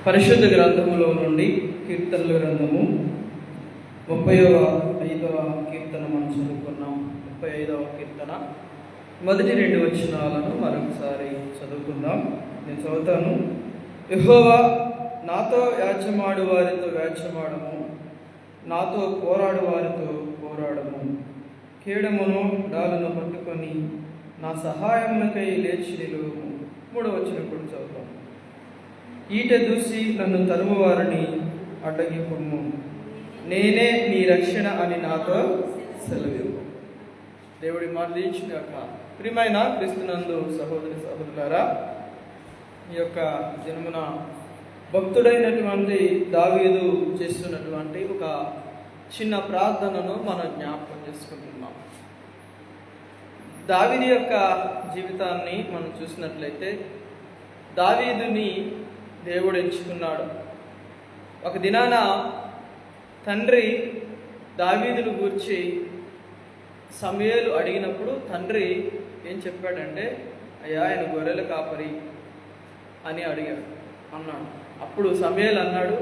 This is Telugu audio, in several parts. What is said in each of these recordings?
పరిశుద్ధ గ్రంథములో నుండి కీర్తనల గ్రంథము 35వ కీర్తన మనం చదువుకున్నాం. 35వ కీర్తన మొదటి 2 వచనాలను మరొకసారి చదువుకుందాం. నేను చదువుతాను. యెహోవా, నాతో యాచమాడు వారితో యాచమాడము, నాతో పోరాడు వారితో పోరాడము. కీడమును డాలును పట్టుకొని నా సహాయమునకై లేచి నిలువుము. 3వ వచనం కూడా చదువుతాం. ఈట దూసి నన్ను తరుము వారిని అడ్డగిపుము, నేనే నీ రక్షణ అని నాతో సెలవివ్వు. దేవుడి మాట దీవించిన యొక్క ప్రియమైన క్రీస్తునందు సహోదరి సహోదరులారా, ఈ యొక్క జన్మున భక్తుడైనటువంటి దావీదు చేస్తున్నటువంటి ఒక చిన్న ప్రార్థనను మనం జ్ఞాపకం చేసుకుంటున్నాం. దావీదు యొక్క జీవితాన్ని మనం చూసినట్లయితే దావీదుని దేవుడు ఎంచుకున్నాడు. ఒక దినాన తండ్రి దావీదును గూర్చి సమూయేలు అడిగినప్పుడు తండ్రి ఏం చెప్పాడంటే, అయ్యా ఆయన గొర్రెల కాపరి అని అన్నాడు. అప్పుడు సమూయేలు అన్నాడు,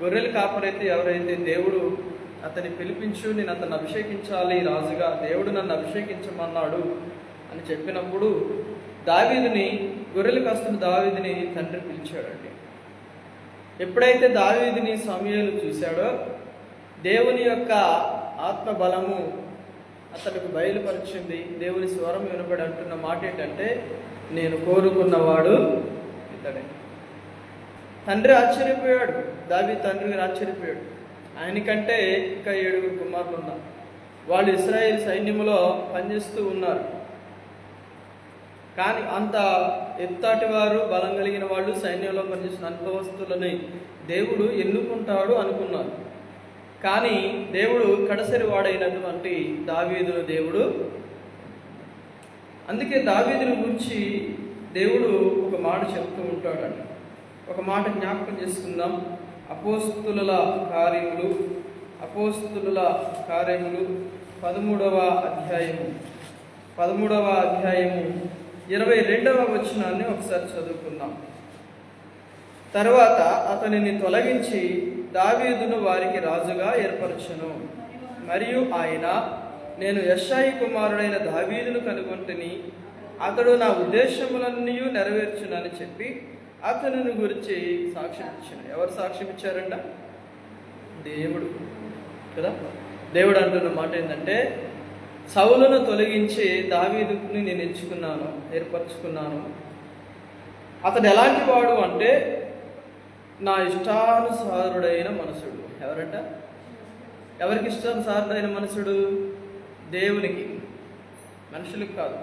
గొర్రెల కాపరైతే ఎవరైతే దేవుడు అతన్ని పిలిపించు, నేను అతన్ని అభిషేకించాలి రాజుగా, దేవుడు నన్ను అభిషేకించమన్నాడు అని చెప్పినప్పుడు దావీదుని, గొర్రెలు కాస్తున్న దావీదుని తండ్రి పిలిచాడండి. ఎప్పుడైతే దావీదుని సమూయేలు చూశాడో దేవుని యొక్క ఆత్మబలము అతనికి బయలుపరిచింది. దేవుని స్వరం వినబడి అంటున్న మాట ఏంటంటే, నేను కోరుకున్నవాడు ఇతడే. తండ్రి ఆశ్చర్యపోయాడు, దావీదు తండ్రి ఆశ్చర్యపోయాడు. ఆయనకంటే ఇంకా 7 కుమారులు ఉన్నారు. వాళ్ళు ఇశ్రాయేల్ సైన్యములో పనిచేస్తూ ఉన్నారు. కానీ అంత ఎత్తాటి వారు, బలం కలిగిన వాళ్ళు, సైన్యంలో పనిచేసిన అనుభవస్తులని దేవుడు ఎన్నుకుంటాడు అనుకున్నారు. కానీ దేవుడు కడసరి వాడైనటువంటి దావీదును దేవుడు, అందుకే దావీదుని గురించి దేవుడు ఒక మాట చెప్తూ ఉంటాడండి. ఒక మాట జ్ఞాపకం చేసుకుందాం. అపోస్తుల కార్యములు 13వ అధ్యాయము 22వ వచనాన్ని ఒకసారి చదువుకుందాం. తర్వాత అతనిని తొలగించి దావీదును వారికి రాజుగా ఏర్పరచును. మరియు ఆయన, నేను యెష్షయి కుమారుడైన దావీదును కనుగొంటిని, అతడు నా ఉద్దేశములన్నీ నెరవేర్చునని చెప్పి అతనిని గురించి సాక్ష్యం ఇచ్చాను. ఎవరు సాక్ష్యం ఇచ్చారంట? దేవుడు కదా. దేవుడు అంటున్న మాట ఏంటంటే, సౌలును తొలగించి దావీదుని నేను ఎంచుకున్నాను, ఏర్పరచుకున్నాను. అతడు ఎలాంటి వాడు అంటే, నా ఇష్టానుసారుడైన మనుషుడు. ఎవరంట? ఎవరికి ఇష్టానుసారుడైన మనుషుడు? దేవునికి, మనుషులకు కాదు,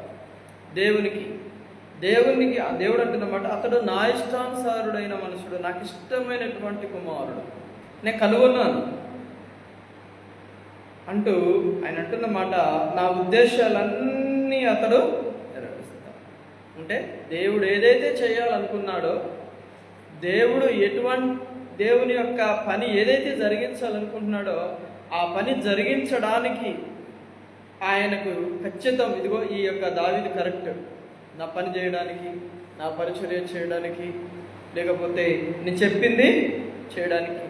దేవునికి. దేవుడు అంటున్నమాట, అతడు నా ఇష్టానుసారుడైన మనుషుడు, నాకు ఇష్టమైనటువంటి కుమారుడు, నేను కనుగొన్నాను అంటూ ఆయన అంటున్నమాట, నా ఉద్దేశాలన్నీ అతడు నెరవేరుస్తాడు. అంటే దేవుడు ఏదైతే చేయాలనుకున్నాడో, దేవుని యొక్క పని ఏదైతే జరిగించాలనుకుంటున్నాడో ఆ పని జరిగించడానికి ఆయనకు ఖచ్చితం, ఇదిగో ఈ యొక్క దావీదు కరెక్ట్, నా పని చేయడానికి, నా పరిచర్య చేయడానికి, లేకపోతే నేను చెప్పింది చేయడానికి,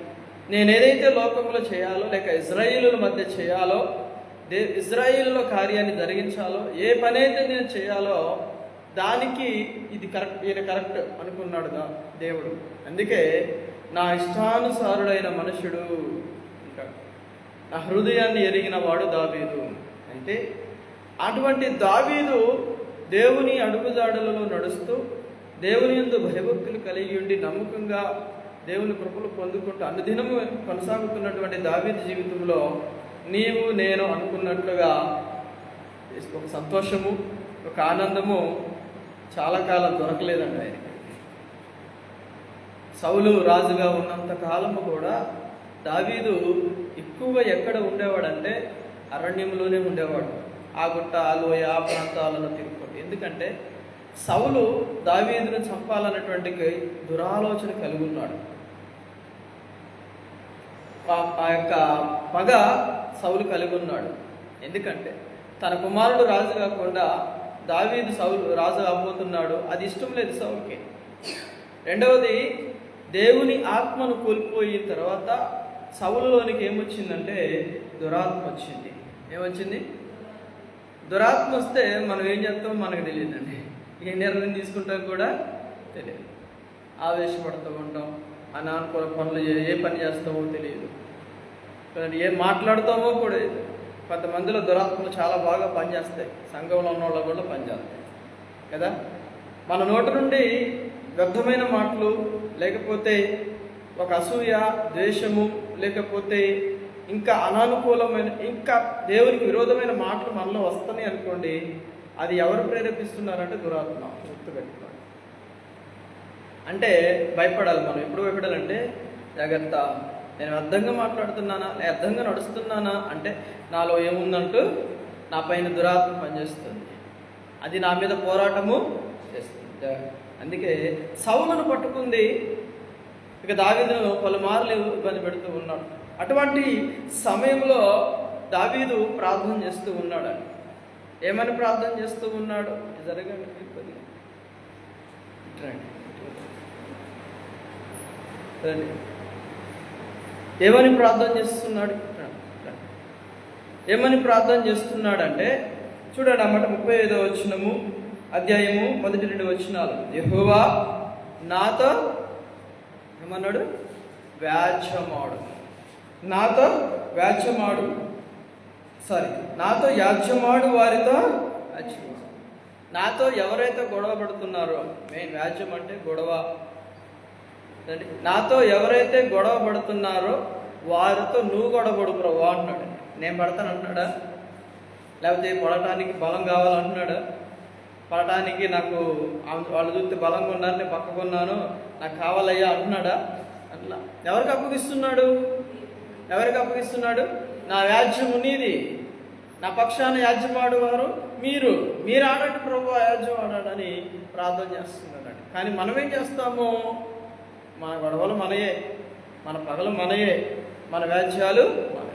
నేను ఏదైతే లోకంలో చేయాలో, లేక ఇజ్రాయేలుల మధ్య చేయాలో, ఇజ్రాయేలులో కార్యాన్ని జరిగించాలో, ఏ పని అయితే నేను చేయాలో దానికి ఇది కరెక్ట్, ఈయన కరెక్ట్ అనుకున్నాడు దేవుడు. అందుకే నా ఇష్టానుసారుడైన మనుషుడు అంటాడు. నా హృదయాన్ని ఎరిగిన వాడు దావీదు. అయితే అటువంటి దావీదు దేవుని అడుగుజాడలలో నడుస్తూ, దేవుని యందు భయభక్తులు కలిగి ఉండి నమ్మకంగా దేవుని కృపలు పొందుకుంటూ అనుదినము కొనసాగుతున్నటువంటి దావీదు జీవితంలో నీవు నేను అనుకున్నట్లుగా ఒక సంతోషము, ఒక ఆనందము చాలా కాలం దొరకలేదండి ఆయనకి. సౌలు రాజుగా ఉన్నంత కాలము కూడా దావీదు ఎక్కువగా ఎక్కడ ఉండేవాడంటే అరణ్యంలోనే ఉండేవాడు. ఆ గుట్ట, ఆ లోయ, ఆ ప్రాంతాలలో తిరుగుతుంది. ఎందుకంటే సౌలు దావీదును చంపాలన్నటువంటి దురాలోచన కలిగి ఉన్నాడు. ఆ యొక్క పగ సౌలు కలిగి ఉన్నాడు. ఎందుకంటే తన కుమారుడు రాజు కాకుండా దావీదు రాజు అవబోతున్నాడు, అది ఇష్టం లేదు సౌలుకి. రెండవది, దేవుని ఆత్మను కోల్పోయిన తర్వాత సౌలులోనికి ఏమొచ్చిందంటే దురాత్మ వచ్చింది. ఏమొచ్చింది? దురాత్మ వస్తే మనం ఏం చేస్తామో మనకు తెలియదండి. ఏ నిర్ణయం తీసుకుంటాం కూడా తెలియదు. ఆవేశపడుతూ ఉంటాం, అనానుకూల పనులు ఏ పని చేస్తామో తెలియదు, ఏం మాట్లాడుతామో కూడా తెలియదు. కొంతమందిలో దురాత్మలు చాలా బాగా పనిచేస్తాయి, సంఘంలో ఉన్న వాళ్ళు కూడా పనిచేస్తాయి కదా. మన నోటి నుండి వ్యర్థమైన మాటలు, లేకపోతే ఒక అసూయ, ద్వేషము, లేకపోతే ఇంకా అనానుకూలమైన, ఇంకా దేవునికి విరోధమైన మాటలు మనలో వస్తున్నాయి అనుకోండి, అది ఎవరు ప్రేరేపిస్తున్నారంటే దురాత్మ. గుర్తుపెట్టుకోండి. అంటే భయపడాలి. మనం ఎప్పుడు భయపడాలంటే, జాగ్రత్త, నేను వ్యర్థంగా మాట్లాడుతున్నానా, వ్యర్థంగా నడుస్తున్నానా అంటే నాలో ఏముందంటూ నా పైన దురాత్మ పనిచేస్తుంది, అది నా మీద పోరాటము చేస్తుంది. అందుకే సౌలును పట్టుకుంది, ఇక దావీదును పలుమార్లు ఇబ్బంది పెడుతూ ఉన్నాడు. అటువంటి సమయంలో దావీదు ప్రార్థన చేస్తూ ఉన్నాడు. ఏమని ప్రార్థన చేస్తూ ఉన్నాడు? జరగండి కొద్దిగా ఏమని ప్రార్థన చేస్తున్నాడు? ఏమని ప్రార్థన చేస్తున్నాడంటే చూడండి అన్నమాట. 35వ వచనము, అధ్యాయము 1-2 వచనాలు. యెహోవా నాతో ఏమన్నాడు? వ్యాజ్యమాడు, నాతో వ్యాజ్యమాడు, నాతో యాజ్యమాడు వారితో. నాతో ఎవరైతే గొడవ పడుతున్నారో, మెయిన్ వ్యాజ్యం అంటే గొడవ, నాతో ఎవరైతే గొడవ పడుతున్నారో వారితో నువ్వు గొడవ పడు ప్రభు అంటున్నాడు. నేను పడతాను అంటున్నాడా? లేకపోతే పడటానికి బలం కావాలంటున్నాడా? పడటానికి నాకు వాళ్ళు చూస్తే బలంగా ఉన్నారు, నేను పక్కకున్నాను, నాకు కావాలయ్యా అంటున్నాడా? అట్లా ఎవరికి అప్పగిస్తున్నాడు? నా వ్యాజ్యము నీది, నా పక్షాన యాజ్యమాడు వారు మీరు ఆడండి ప్రభు, యాజ్యం ఆడాడని ప్రార్థన చేస్తున్నాడు. కానీ మనం ఏం చేస్తాము? మన గొడవలు మనయే, మన పగలు మనయే, మన వ్యాజ్యాలు మనయే.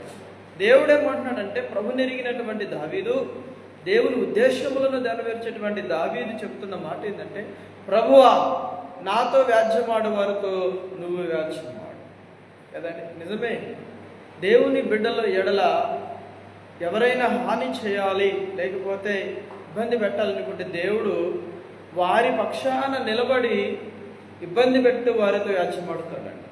దేవుడు ఏమంటున్నాడంటే, ప్రభు నెరిగినటువంటి దావీదు, దేవుని ఉద్దేశములను నెరవేర్చేటువంటి దావీదు చెప్తున్న మాట ఏంటంటే, ప్రభువా నాతో వ్యాజ్యమాడు వారితో నువ్వు వ్యాజ్యమాడు కదండి. నిజమే, దేవుని బిడ్డల ఎడల ఎవరైనా హాని చేయాలి, లేకపోతే ఇబ్బంది పెట్టాలనుకుంటే దేవుడు వారి పక్షాన నిలబడి ఇబ్బంది పెట్టి వారితో వ్యాజ్యమాడుతాడండి.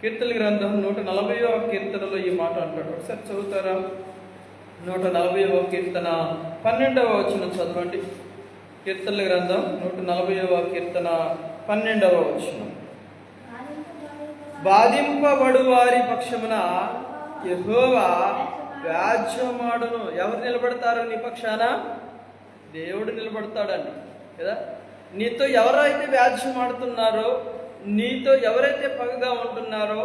కీర్తన గ్రంథం 140వ కీర్తనలో ఈ మాట అంటాడు. ఒకసారి చదువుతారా? 140వ కీర్తన 12వ వచనం చదవండి. కీర్తన గ్రంథం 140వ కీర్తన 12వ వచనం. బాధింపబడు వారి పక్షమున యెహోవా వ్యాజ్యమాడును. ఎవరు నిలబడతారు నీ పక్షాన? దేవుడు నిలబడతాడండి కదా. నీతో ఎవరైతే వ్యాజ్యమాడుతున్నారో, నీతో ఎవరైతే పగగా ఉంటున్నారో,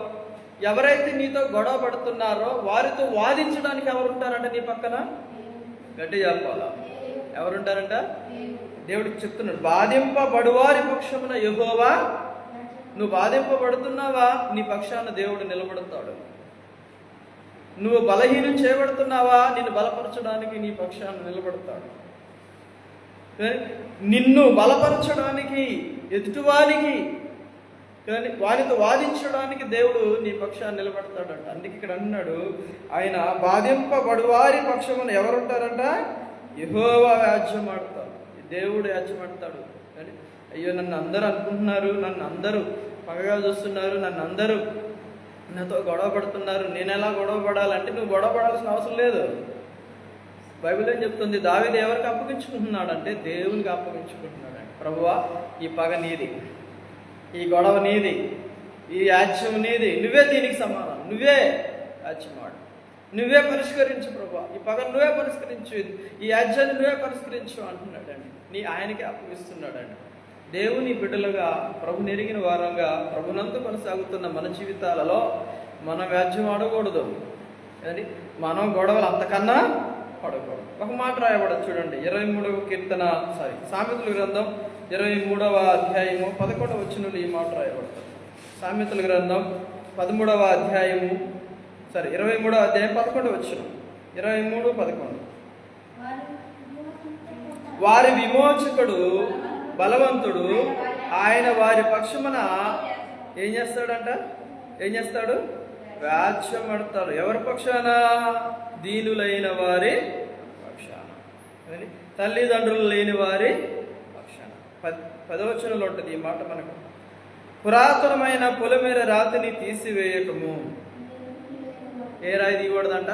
ఎవరైతే నీతో గొడవ పడుతున్నారో వారితో వాదించడానికి ఎవరుంటారంట నీ పక్కన? గట్టి చెప్పాలా? ఎవరుంటారంట? దేవుడికి చెప్తున్నాడు, బాధింపబడువారి పక్షమున యెహోవా. నువ్వు బాధింపబడుతున్నావా? నీ పక్షాన దేవుడు నిలబడతాడు. నువ్వు బలహీనం చేయబడుతున్నావా? నిన్ను బలపరచడానికి నీ పక్షాన నిలబడతాడు. నిన్ను బలపరచడానికి, ఎదుటివానికి వారితో వాదించడానికి దేవుడు నీ పక్షాన్ని నిలబడతాడంట. అందుకే ఇక్కడ అన్నాడు, ఆయన బాధింపబడువారి పక్షమున ఎవరుంటారంట? యెహోవా వ్యాజ్యమాడతాడు. దేవుడు వ్యాజ్యమాడతాడు. కానీ అయ్యో నన్ను అందరూ అనుకుంటున్నారు, నన్ను అందరూ పగగా చూస్తున్నారు, నన్ను అందరూ నాతో గొడవ పడుతున్నారు, నేను ఎలా గొడవ పడాలంటే నువ్వు గొడవ పడాల్సిన అవసరం లేదు. బైబిల్ ఏం చెప్తుంది? దావీదు ఎవరికి అప్పగించుకుంటున్నాడంటే దేవునికి అప్పగించుకుంటున్నాడు. ప్రభువా ఈ పగ నీది, ఈ గొడవ నీది, ఈ యాజ్యం నీది, నువ్వే దీనికి సమాధానం, నువ్వే యాజ్యమాడు, నువ్వే పరిష్కరించు ప్రభువా, ఈ పగ నువ్వే పరిష్కరించు, ఈ యాజ్యాన్ని నువ్వే పరిష్కరించు అంటున్నాడండి. ఆయనకే అప్పగిస్తున్నాడండి. దేవుని బిడ్డలుగా, ప్రభు నెరిగిన వారంగా, ప్రభునందు కొనసాగుతున్న మన జీవితాలలో మనం వ్యాజ్యం ఆడకూడదు కదండి. మనం గొడవలు అంతకన్నా పడకూడదు. ఒక మాట రాయబడదు చూడండి, 23వ కీర్తన సామెతల గ్రంథం 23వ అధ్యాయము 11వ వచనంలో ఈ మాట రాయబడుతుంది. సామెతల గ్రంథం 13వ అధ్యాయము 23వ అధ్యాయం 11వ వచనం. 23:11. వారి విమోచకుడు బలవంతుడు, ఆయన వారి పక్షమున ఏం చేస్తాడంట? ఏం చేస్తాడు? వ్యాజ్యం ఆడతాడు. ఎవరి పక్షాన? దీనులైన వారి పక్షాన, తల్లిదండ్రులు లేని వారి పక్షాన. 10వ వచనంలో ఉంటుంది ఈ మాట మనకు. పురాతనమైన పొలిమేర రాతిని తీసివేయకము. ఏ రాయి తీయకూడదంట?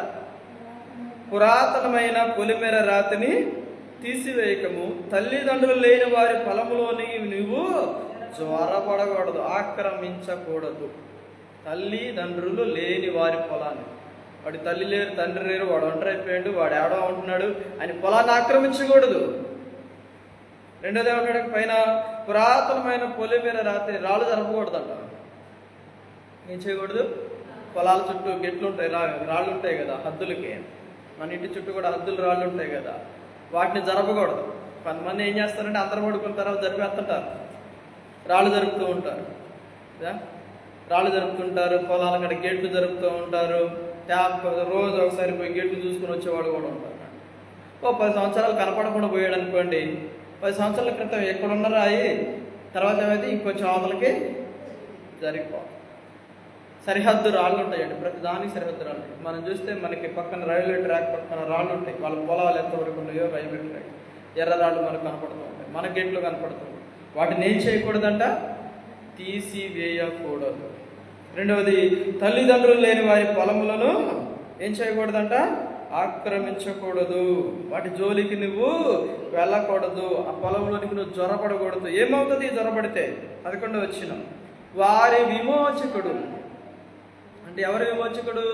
పురాతనమైన పొలిమేర రాతిని తీసివేయకము. తల్లిదండ్రులు లేని వారి పొలములోని నువ్వు జ్వరపడకూడదు, ఆక్రమించకూడదు. తల్లిదండ్రులు లేని వారి పొలాన్ని, వాడి తల్లి లేరు, తండ్రి లేరు, వాడు ఒంటరి అయిపోయాడు, వాడు ఏడో ఉంటున్నాడు అని పొలాన్ని ఆక్రమించకూడదు. రెండోది ఏమంటాడు పైన? పురాతనమైన పొలిమేర రాత్రి రాళ్ళు జరపకూడదంట. ఏం చేయకూడదు? పొలాల చుట్టూ గెట్లు ఉంటాయి, రాళ్ళు ఉంటాయి కదా హద్దులకి. మన ఇంటి చుట్టూ కూడా హద్దులు రాళ్ళు ఉంటాయి కదా, వాటిని జరపకూడదు. కొంతమంది ఏం చేస్తారంటే అందరు పడుకున్న తర్వాత జరిపేస్తుంటారు, రాళ్ళు జరుపుతూ ఉంటారు. రాళ్ళు జరుపుతుంటారు, పొలాల కడ గేట్లు జరుపుతూ ఉంటారు. రోజు ఒకసారి పోయి గేట్లు చూసుకుని వచ్చేవాడు కూడా ఉంటారు. 10 సంవత్సరాలు కనపడకుండా పోయాడు అనుకోండి, 10 సంవత్సరాల క్రితం ఎక్కడున్న రాయి తర్వాత ఏమైతే ఇంకొంచెం అవతలకి జరిగిపోవాలి. సరిహద్దు రాళ్ళు ఉంటాయండి, ప్రతి దానికి సరిహద్దు రాళ్ళు. మనం చూస్తే మనకి పక్కన రైల్వే ట్రాక్ పక్కన రాళ్ళు ఉంటాయి, వాళ్ళ పొలాలు ఎంతవరకు ఉన్నాయో రైల్వే ట్రాక్ ఎర్ర రాళ్ళు మనకు కనపడుతూ ఉంటాయి, మన గేట్లు కనపడుతూ ఉంటాయి. వాటిని ఏం చేయకూడదంట? తీసివేయకూడదు. రెండవది, తల్లిదండ్రులు లేని వారి పొలములను ఏం చేయకూడదంట? ఆక్రమించకూడదు. వాటి జోలికి నువ్వు వెళ్ళకూడదు, ఆ పొలంలోనికి నువ్వు జ్వరపడకూడదు. ఏమవుతుంది జ్వరపడితే? 11వ వచనం. వారి విమోచకుడు అంటే ఎవరి విమోచకుడు?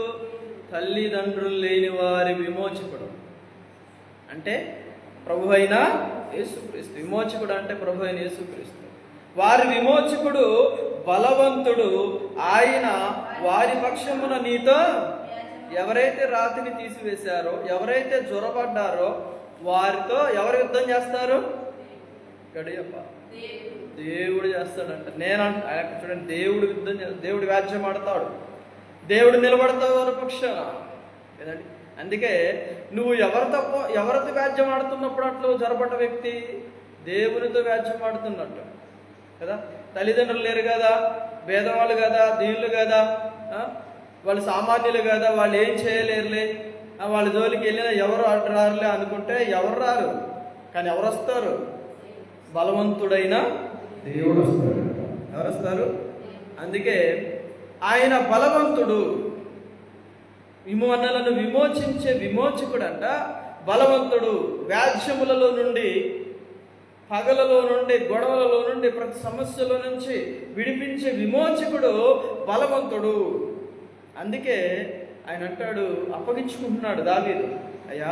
తల్లిదండ్రులు లేని వారి విమోచకుడు అంటే ప్రభు అయిన యేసుక్రీస్తు. విమోచకుడు అంటే ప్రభు అయిన యేసుక్రీస్తు. వారి విమోచకుడు బలవంతుడు, ఆయన వారి పక్షమున నీతో ఎవరైతే రాతిని తీసివేశారో, ఎవరైతే జ్వరపడ్డారో వారితో ఎవరు యుద్ధం చేస్తారు? గడియప్ప దేవుడు చేస్తాడంట. చూడండి, దేవుడు యుద్ధం చేస్తాడు, దేవుడు వ్యాజ్యం ఆడతాడు, దేవుడు నిలబడతావు వారి పక్షాన కదండి. అందుకే నువ్వు ఎవరితో వ్యాజ్యం ఆడుతున్నప్పుడు అట్లా జ్వరపడ్డ వ్యక్తి దేవునితో వ్యాజ్యం ఆడుతున్నట్టు కదా. తల్లిదండ్రులు లేరు కదా, భేదవాళ్ళు కదా, దీనులు కదా, వాళ్ళు సామాన్యులు కదా, వాళ్ళు ఏం చేయలేరులే, వాళ్ళ జోలికి వెళ్ళినా ఎవరు అటు రారులే అనుకుంటే ఎవరు రారు. కానీ ఎవరు వస్తారు? బలవంతుడైన దేవుడు వస్తాడు. ఎవరు వస్తారు? అందుకే ఆయన బలవంతుడు, విమోచనలను విమోచించే విమోచకుడంట. బలవంతుడు, వ్యాజ్యములలో నుండి, పగలలో నుండి, గొడవలలో నుండి, ప్రతి సమస్యల నుంచి విడిపించే విమోచకుడు బలవంతుడు. అందుకే ఆయన అంటాడు, అప్పగించుకుంటున్నాడు దావీదు, అయ్యా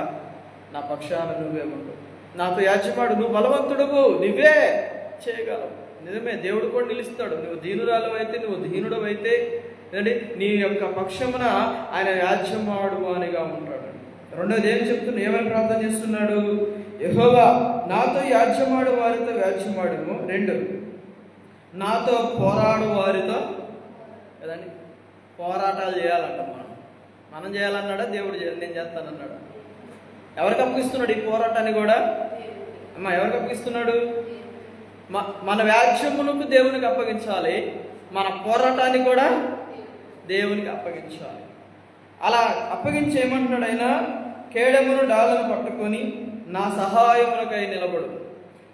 నా పక్షాన నువ్వే ఉండు, నాతో యాజ్యమాడు, నువ్వు బలవంతుడువు, నువ్వే చేయగలవు. నిజమే, దేవుడు కూడా నిలుస్తాడు. నువ్వు దీనురాలు అయితే, నువ్వు దీనుడు అయితే నీ యొక్క పక్షమున ఆయన యాజ్యమాడు అనిగా ఉంటాడు. రెండోది ఏం చెప్తున్నా, ఏమని ప్రార్థన చేస్తున్నాడు? యెహోవా నాతో యాజ్యమాడు వారితో యాజ్యమాడుము. 2, నాతో పోరాడు వారితో కదండి. పోరాటాలు చేయాలంట. మనం చేయాలన్నాడా? దేవుడు నేను చేస్తానన్నాడు. ఎవరికి అప్పగిస్తున్నాడు ఈ పోరాటాన్ని కూడా? ఎవరికి అప్పగిస్తున్నాడు? మన వ్యాజ్యములకు దేవునికి అప్పగించాలి, మన పోరాటాన్ని కూడా దేవునికి అప్పగించాలి. అలా అప్పగించి ఏమంటున్నాడు ఆయన? కేడమును డాలను పట్టుకొని నా సహాయములకై నిలబడు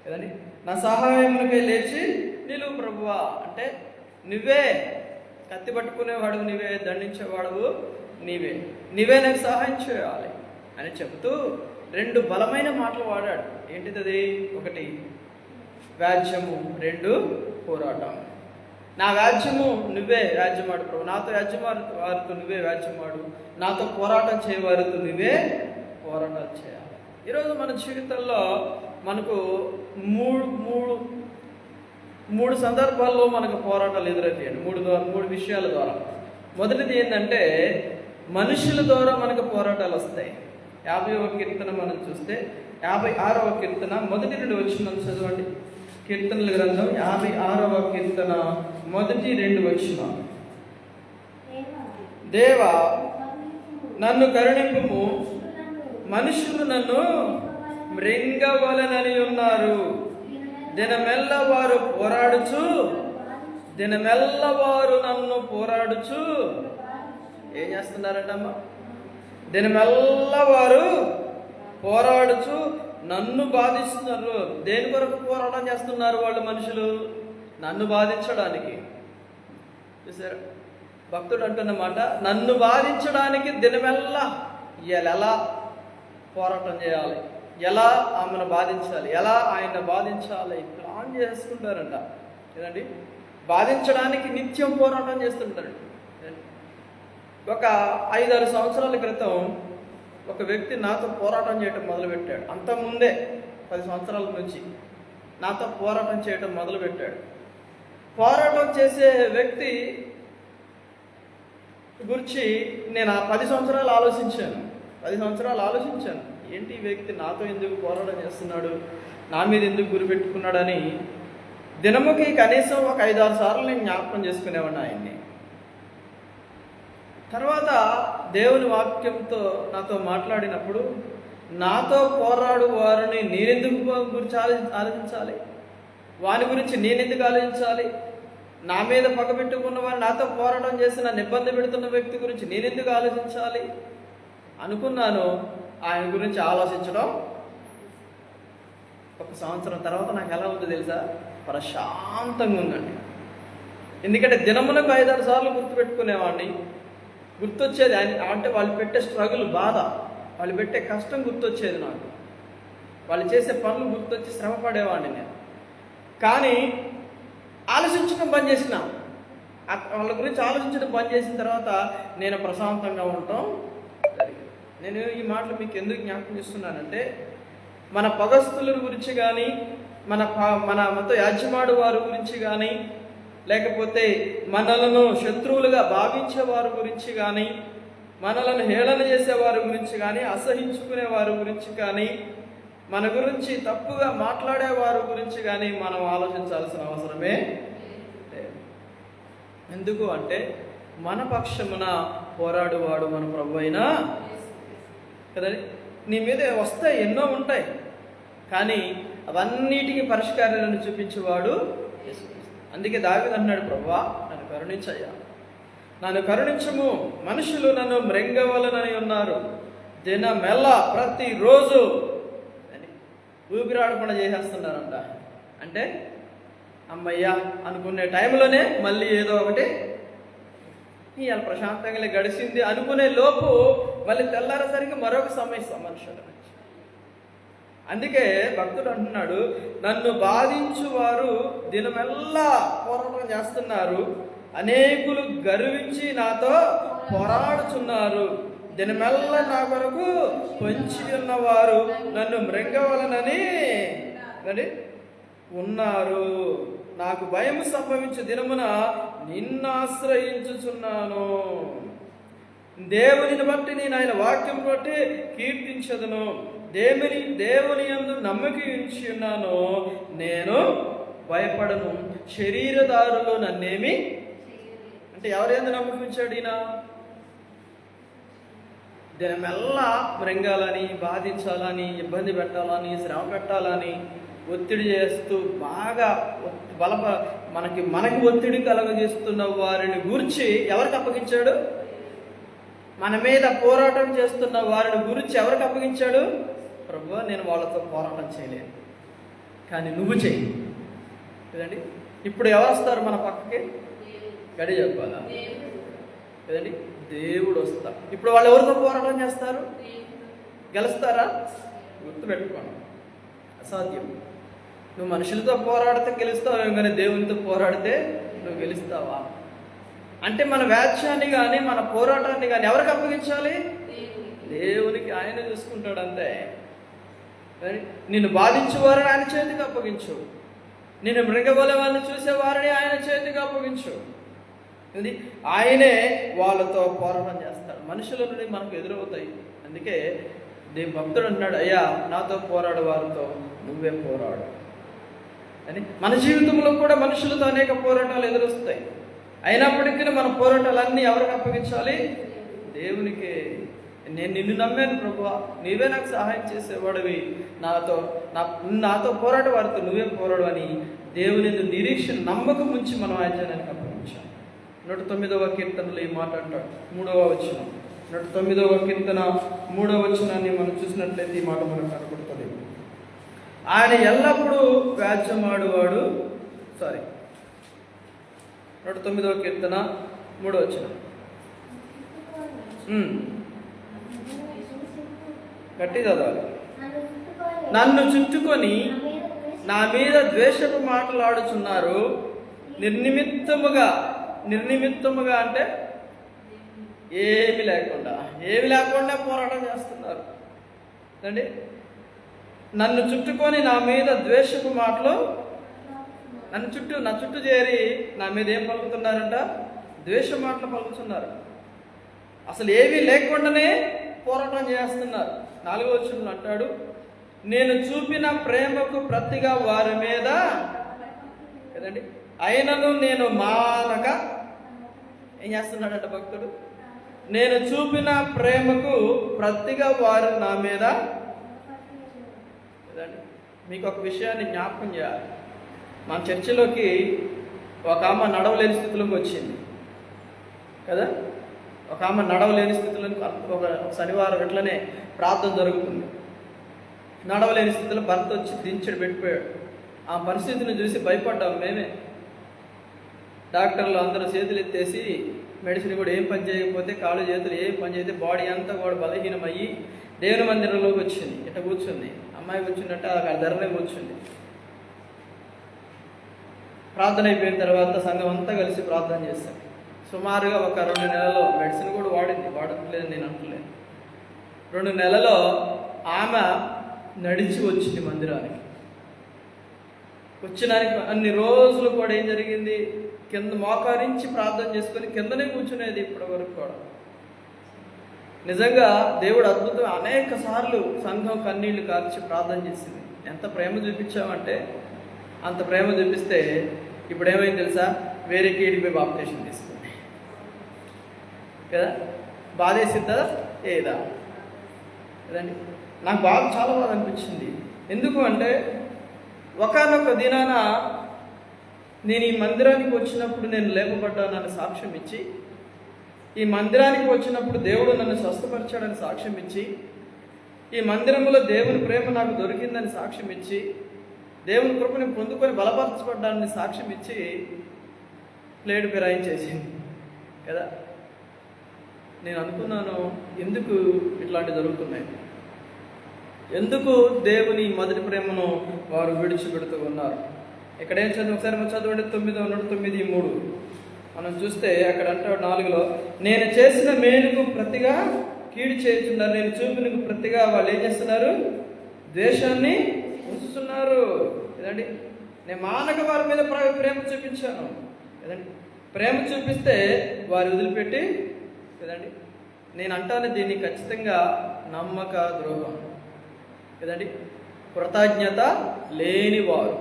కదండి. నా సహాయములకై లేచి నిలువు ప్రభువా అంటే నువ్వే కత్తి పట్టుకునేవాడు, నీవే దండించేవాడు, నీవే నాకు సహాయం చేయాలి అని చెప్తూ 2 బలమైన మాటలు వాడాడు. ఏంటిది? 1 వ్యాజ్యము, 2 పోరాటం. నా వ్యాజ్యము నువ్వే వ్యాజ్యమాడు ప్రభు, నాతో వ్యాజ్యమాడు వారితో నువ్వే వ్యాజ్యమాడు, నాతో పోరాటం చేయవారితో నువ్వే పోరాటం చేయాలి. ఈరోజు మన జీవితంలో మనకు మూడు సందర్భాల్లో మనకు పోరాటాలు ఎదురవుతాయండి. 3 విషయాల ద్వారా. మొదటిది ఏంటంటే మనుషుల ద్వారా మనకు పోరాటాలు వస్తాయి. 50వ కీర్తన మనం చూస్తే 56వ కీర్తన మొదటి 2 వచనాలు చదవండి. కీర్తనల గ్రంథం 56వ కీర్తన మొదటి 2 వచనాలు. దేవా నన్ను కరుణింపుము, మనుషులు నన్ను మృంగవలనని ఉన్నారు, దినమెల్ల వారు పోరాడుచు దినమెల్ల వారు నన్ను పోరాడుచు ఏం చేస్తున్నారంటమ్మా? దినమెల్ల వారు పోరాడుచు నన్ను బాధిస్తున్నారు. దేని కొరకు పోరాటం చేస్తున్నారు వాళ్ళు మనుషులు? నన్ను బాధించడానికి. చూసారా భక్తుడు అంటున్నమాట, నన్ను బాధించడానికి దినమెల్లా ఎలా పోరాటం చేయాలి, ఎలా ఆమెను బాధించాలి, ఎలా ఆయన బాధించాలి ప్లాన్ చేసుకుంటారంట కదండి. బాధించడానికి నిత్యం పోరాటం చేస్తుంటారండి. ఒక 5-6 సంవత్సరాల క్రితం ఒక వ్యక్తి నాతో పోరాటం చేయటం మొదలుపెట్టాడు. అంతకుముందే 10 సంవత్సరాల నుంచి నాతో పోరాటం చేయటం మొదలుపెట్టాడు. పోరాటం చేసే వ్యక్తి గురించి నేను ఆ 10 సంవత్సరాలు ఆలోచించాను. ఏంటి ఈ వ్యక్తి నాతో ఎందుకు పోరాటం చేస్తున్నాడు, నా మీద ఎందుకు గురి పెట్టుకున్నాడని దినముకి కనీసం ఒక 5-6 సార్లు నేను జ్ఞాపకం చేసుకునేవాడిని ఆయన్ని. తర్వాత దేవుని వాక్యంతో నాతో మాట్లాడినప్పుడు, నాతో పోరాడు వారిని నేనెందుకు గురించి ఆలోచించాలి, వాని గురించి నేనెందుకు ఆలోచించాలి, నా మీద పగబెట్టుకున్న వారు, నాతో పోరాటం చేసి నన్ను ఇబ్బంది పెడుతున్న వ్యక్తి గురించి నేనెందుకు ఆలోచించాలి అనుకున్నాను. ఆయన గురించి ఆలోచించడం 1 సంవత్సరం తర్వాత నాకు ఎలా ఉందో తెలుసా? ప్రశాంతంగా ఉందండి. ఎందుకంటే దినమునకు 5-6 సార్లు గుర్తుపెట్టుకునేవాడిని. గుర్తొచ్చేది అంటే వాళ్ళు పెట్టే స్ట్రగుల్, బాధ, వాళ్ళు పెట్టే కష్టం గుర్తొచ్చేది నాకు. వాళ్ళు చేసే పనులు గుర్తొచ్చి శ్రమ పడేవాడిని నేను. కానీ ఆలోచించడం బంద్ చేసిన, వాళ్ళ గురించి ఆలోచించడం బంద్ చేసిన తర్వాత నేను ప్రశాంతంగా ఉండటం జరిగింది. నేను ఈ మాటలు మీకు ఎందుకు జ్ఞాపకం చేస్తున్నానంటే, మన పగస్తుల గురించి కానీ, మనతో యాజ్యమాడు వారి గురించి కానీ, లేకపోతే మనలను శత్రువులుగా భావించే వారి గురించి కానీ, మనలను హేళన చేసేవారి గురించి కానీ, అసహించుకునే వారి గురించి కానీ, మన గురించి తప్పుగా మాట్లాడేవారి గురించి కానీ మనం ఆలోచించాల్సిన అవసరమే లేదు. ఎందుకు అంటే మన పక్షమున పోరాడువాడు మన ప్రభు అయినా కదండి. నీ మీద వస్తాయి, ఎన్నో ఉంటాయి, కానీ అవన్నిటికీ పరిష్కారాలను చూపించేవాడు. అందుకే దావీదు అన్నాడు, ప్రభువా నన్ను కరుణించయ్యా, నన్ను కరుణించము, మనుషులు నన్ను మృంగవలనని ఉన్నారు, దినమెల్ల ప్రతిరోజు అని ఊపిరాడకుండా చేసేస్తున్నారంట. అంటే అమ్మయ్యా అనుకునే టైంలోనే మళ్ళీ ఏదో ఒకటి ఇవాళ ప్రశాంతంగా గడిచింది అనుకునే లోపు మళ్ళీ తెల్లారేసరికి మరొక సమస్య మనుషుల నుంచి. అందుకే భక్తుడు అంటున్నాడు, నన్ను బాధించువారు దినమెల్లా పోరాటం చేస్తున్నారు, అనేకులు గర్వించి నాతో పోరాడుచున్నారు, దినమెల్ల నా కొరకు పొంచి ఉన్నవారు నన్ను మృంగవలనని ఉన్నారు. నాకు భయం సంభవించే దినమున నిన్ను ఆశ్రయించుచున్నాను. దేవునిని బట్టి నేను ఆయన వాక్యం బట్టి కీర్తించదును. దేవుని యందు నమ్మక ఉంచి ఉన్నాను, నేను భయపడను. శరీరదారులు నన్నేమి అంటే ఎవరి యందు నమ్మకం ఉంచాడు ఈయన? దినమెల్లా మృంగాలని, బాధించాలని, ఇబ్బంది పెట్టాలని, శ్రమ పెట్టాలని, ఒత్తిడి చేస్తూ బాగా మనకి ఒత్తిడి కలగజేస్తున్న వారిని గురించి ఎవరికి అప్పగించాడు? మన మీద పోరాటం చేస్తున్న వారిని గురించి ఎవరికి అప్పగించాడు? ప్రభువా నేను వాళ్ళతో పోరాటం చేయలేను, కానీ నువ్వు చెయ్యి కదండి. ఇప్పుడు ఎవరు వస్తారు మన పక్కకి? గడి చెప్పాలా కదండి? దేవుడు వస్తారు. ఇప్పుడు వాళ్ళు ఎవరితో పోరాటం చేస్తారు? గెలుస్తారా? గుర్తుపెట్టుకోండి, అసాధ్యం. నువ్వు మనుషులతో పోరాడితే గెలుస్తావు, కానీ దేవునితో పోరాడితే నువ్వు గెలుస్తావా? అంటే మన వ్యాఖ్యాన్ని కానీ మన పోరాటాన్ని కానీ ఎవరికి అప్పగించాలి? దేవునికి. ఆయన చూసుకుంటాడు అంతే. నిన్ను బాధించేవారిని ఆయన చేతికి అప్పగించు, నిన్ను మృగబలే వాళ్ళని చూసేవారిని ఆయన చేతికి అప్పగించు. ఆయనే వాళ్ళతో పోరాటం చేస్తాడు. మనుషుల నుండి మనకు ఎదురవుతాయి. అందుకే భక్తుడు అన్నాడు, అయ్యా నాతో పోరాడు వారితో నువ్వే పోరాడు అని. మన జీవితంలో కూడా మనుషులతో అనేక పోరాటాలు ఎదురొస్తాయి. అయినప్పటికీ మన పోరాటాలన్నీ ఎవరికి అప్పగించాలి? దేవునికే. నేను నిన్ను నమ్మాను ప్రభువా, నీవే నాకు సహాయం చేసేవాడివి, నాతో పోరాట వారితో నువ్వే పోరాడు అని దేవుని నిరీక్షణ నమ్మకం ఉంచి మనం ఆయనకి అప్పగించాం. 109వ కీర్తనలో ఈ మాట అంటాడు, 3వ వచనం. 109వ కీర్తన 3వ వచనాన్ని మనం చూసినట్లయితే ఈ మాట మనకు కనబడుతుంది. ఆయన ఎల్లప్పుడూ వ్యాజ్యమాడువాడు. 109వ కీర్తన 3వ వచనం. గట్టి చదవాలి. నన్ను చుట్టుకొని నా మీద ద్వేషపు మాటలాడుచున్నారు, నిర్నిమిత్తముగా అంటే ఏమి లేకుండా పోరాటం చేస్తున్నారు అండి. నన్ను చుట్టుకొని నా మీద ద్వేషపు మాటలు, నా చుట్టూ చేరి నా మీద ఏం పలుకుతున్నారంట? ద్వేష మాటలు పలుకుతున్నారు. అసలు ఏమీ లేకుండానే పోరాటం చేస్తున్నారు. 4వ వచనంలో అంటాడు, నేను చూపిన ప్రేమకు ప్రతిగా వారి మీద కదండి అయినను నేను మానక ఏం చేస్తున్నాడంట భక్తుడు? నేను చూపిన ప్రేమకు ప్రతిగా వారు నా మీద కదండి. మీకు ఒక విషయాన్ని జ్ఞాపకం చేయాలి. మన చర్చిలోకి ఒక ఆమె నడవలేని స్థితిలోకి వచ్చింది కదా. ఒక ఆమె నడవలేని స్థితిలోకి ఒక శనివారం ఇట్లనే ప్రార్థన జరుగుతుంది. నడవలేని స్థితిలో భర్త వచ్చి దించడి పెట్టిపోయాడు. ఆ పరిస్థితిని చూసి భయపడ్డాము మేమే. డాక్టర్లు అందరూ చేతులు ఎత్తేసి మెడిసిన్ కూడా ఏం పని చేయకపోతే, కాళ్ళు చేతులు ఏం పని చేస్తే బాడీ అంతా కూడా బలహీనమయ్యి దేవుని మందిరంలోకి వచ్చింది. ఇట్లా కూర్చుంది, అమ్మాయి కూర్చున్నట్టు అక్కడ ధరనే కూర్చుంది. ప్రార్థన అయిపోయిన తర్వాత సంఘం అంతా కలిసి ప్రార్థన చేశాం. సుమారుగా ఒక 2 నెలల్లో మెడిసిన్ కూడా వాడట్లేదు నేను అంటలేదు. 2 నెలలో ఆమె నడిచి వచ్చింది మందిరానికి. వచ్చినానికి అన్ని రోజులు కూడా ఏం జరిగింది? కింద మోకారించి ప్రార్థన చేసుకొని కిందనే కూర్చునేది ఇప్పటి వరకు కూడా. నిజంగా దేవుడు అద్భుతం. అనేక సార్లు సంఘం కన్నీళ్లు కార్చి ప్రార్థన చేసింది. ఎంత ప్రేమ చూపించామంటే అంత ప్రేమ చూపిస్తే ఇప్పుడు ఏమైంది తెలుసా? వేరే కీడిపోయి బాప్టిజం తీసుకుంది కదా. బాధేసిద్దా ఏదా కదండి. నాకు చాలా బాధ అనిపించింది. ఎందుకు అంటే ఒకానొక దినాన నేను ఈ మందిరానికి వచ్చినప్పుడు నేను లేపబడ్డానని సాక్ష్యం ఇచ్చి, ఈ మందిరానికి వచ్చినప్పుడు దేవుడు నన్ను స్వస్థపరిచాడని సాక్ష్యం ఇచ్చి, ఈ మందిరంలో దేవుని ప్రేమ నాకు దొరికిందని సాక్ష్యం ఇచ్చి, దేవుని కృపని పొందుకొని బలపరచబడ్డానని సాక్ష్యం ఇచ్చి ప్లేటు ఫిరాయించేసింది కదా. నేను అనుకున్నాను, ఎందుకు ఇట్లాంటివి జరుగుతున్నాయి? ఎందుకు దేవుని మొదటి ప్రేమను వారు విడిచిపెడుతూ ఉన్నారు? ఇక్కడేం చదువు ఒకసారి చదవండి. 9:9-3 మనం చూస్తే అక్కడ అంటాడు 4లో, నేను చేసిన మేలుకు ప్రతిగా కీడు చేస్తున్నారు, నేను చూపినకు ప్రతిగా వాళ్ళు ఏం చేస్తున్నారు? ద్వేషాన్ని ఉంచుతున్నారు కదండి. నేను మానక వారి మీద ప్రేమ చూపించాను కదండి. ప్రేమ చూపిస్తే వారు వదిలిపెట్టి కదండి. నేను అంటాను దీన్ని ఖచ్చితంగా నమ్మక ద్రోహం కదండి. కృతజ్ఞత లేనివారు.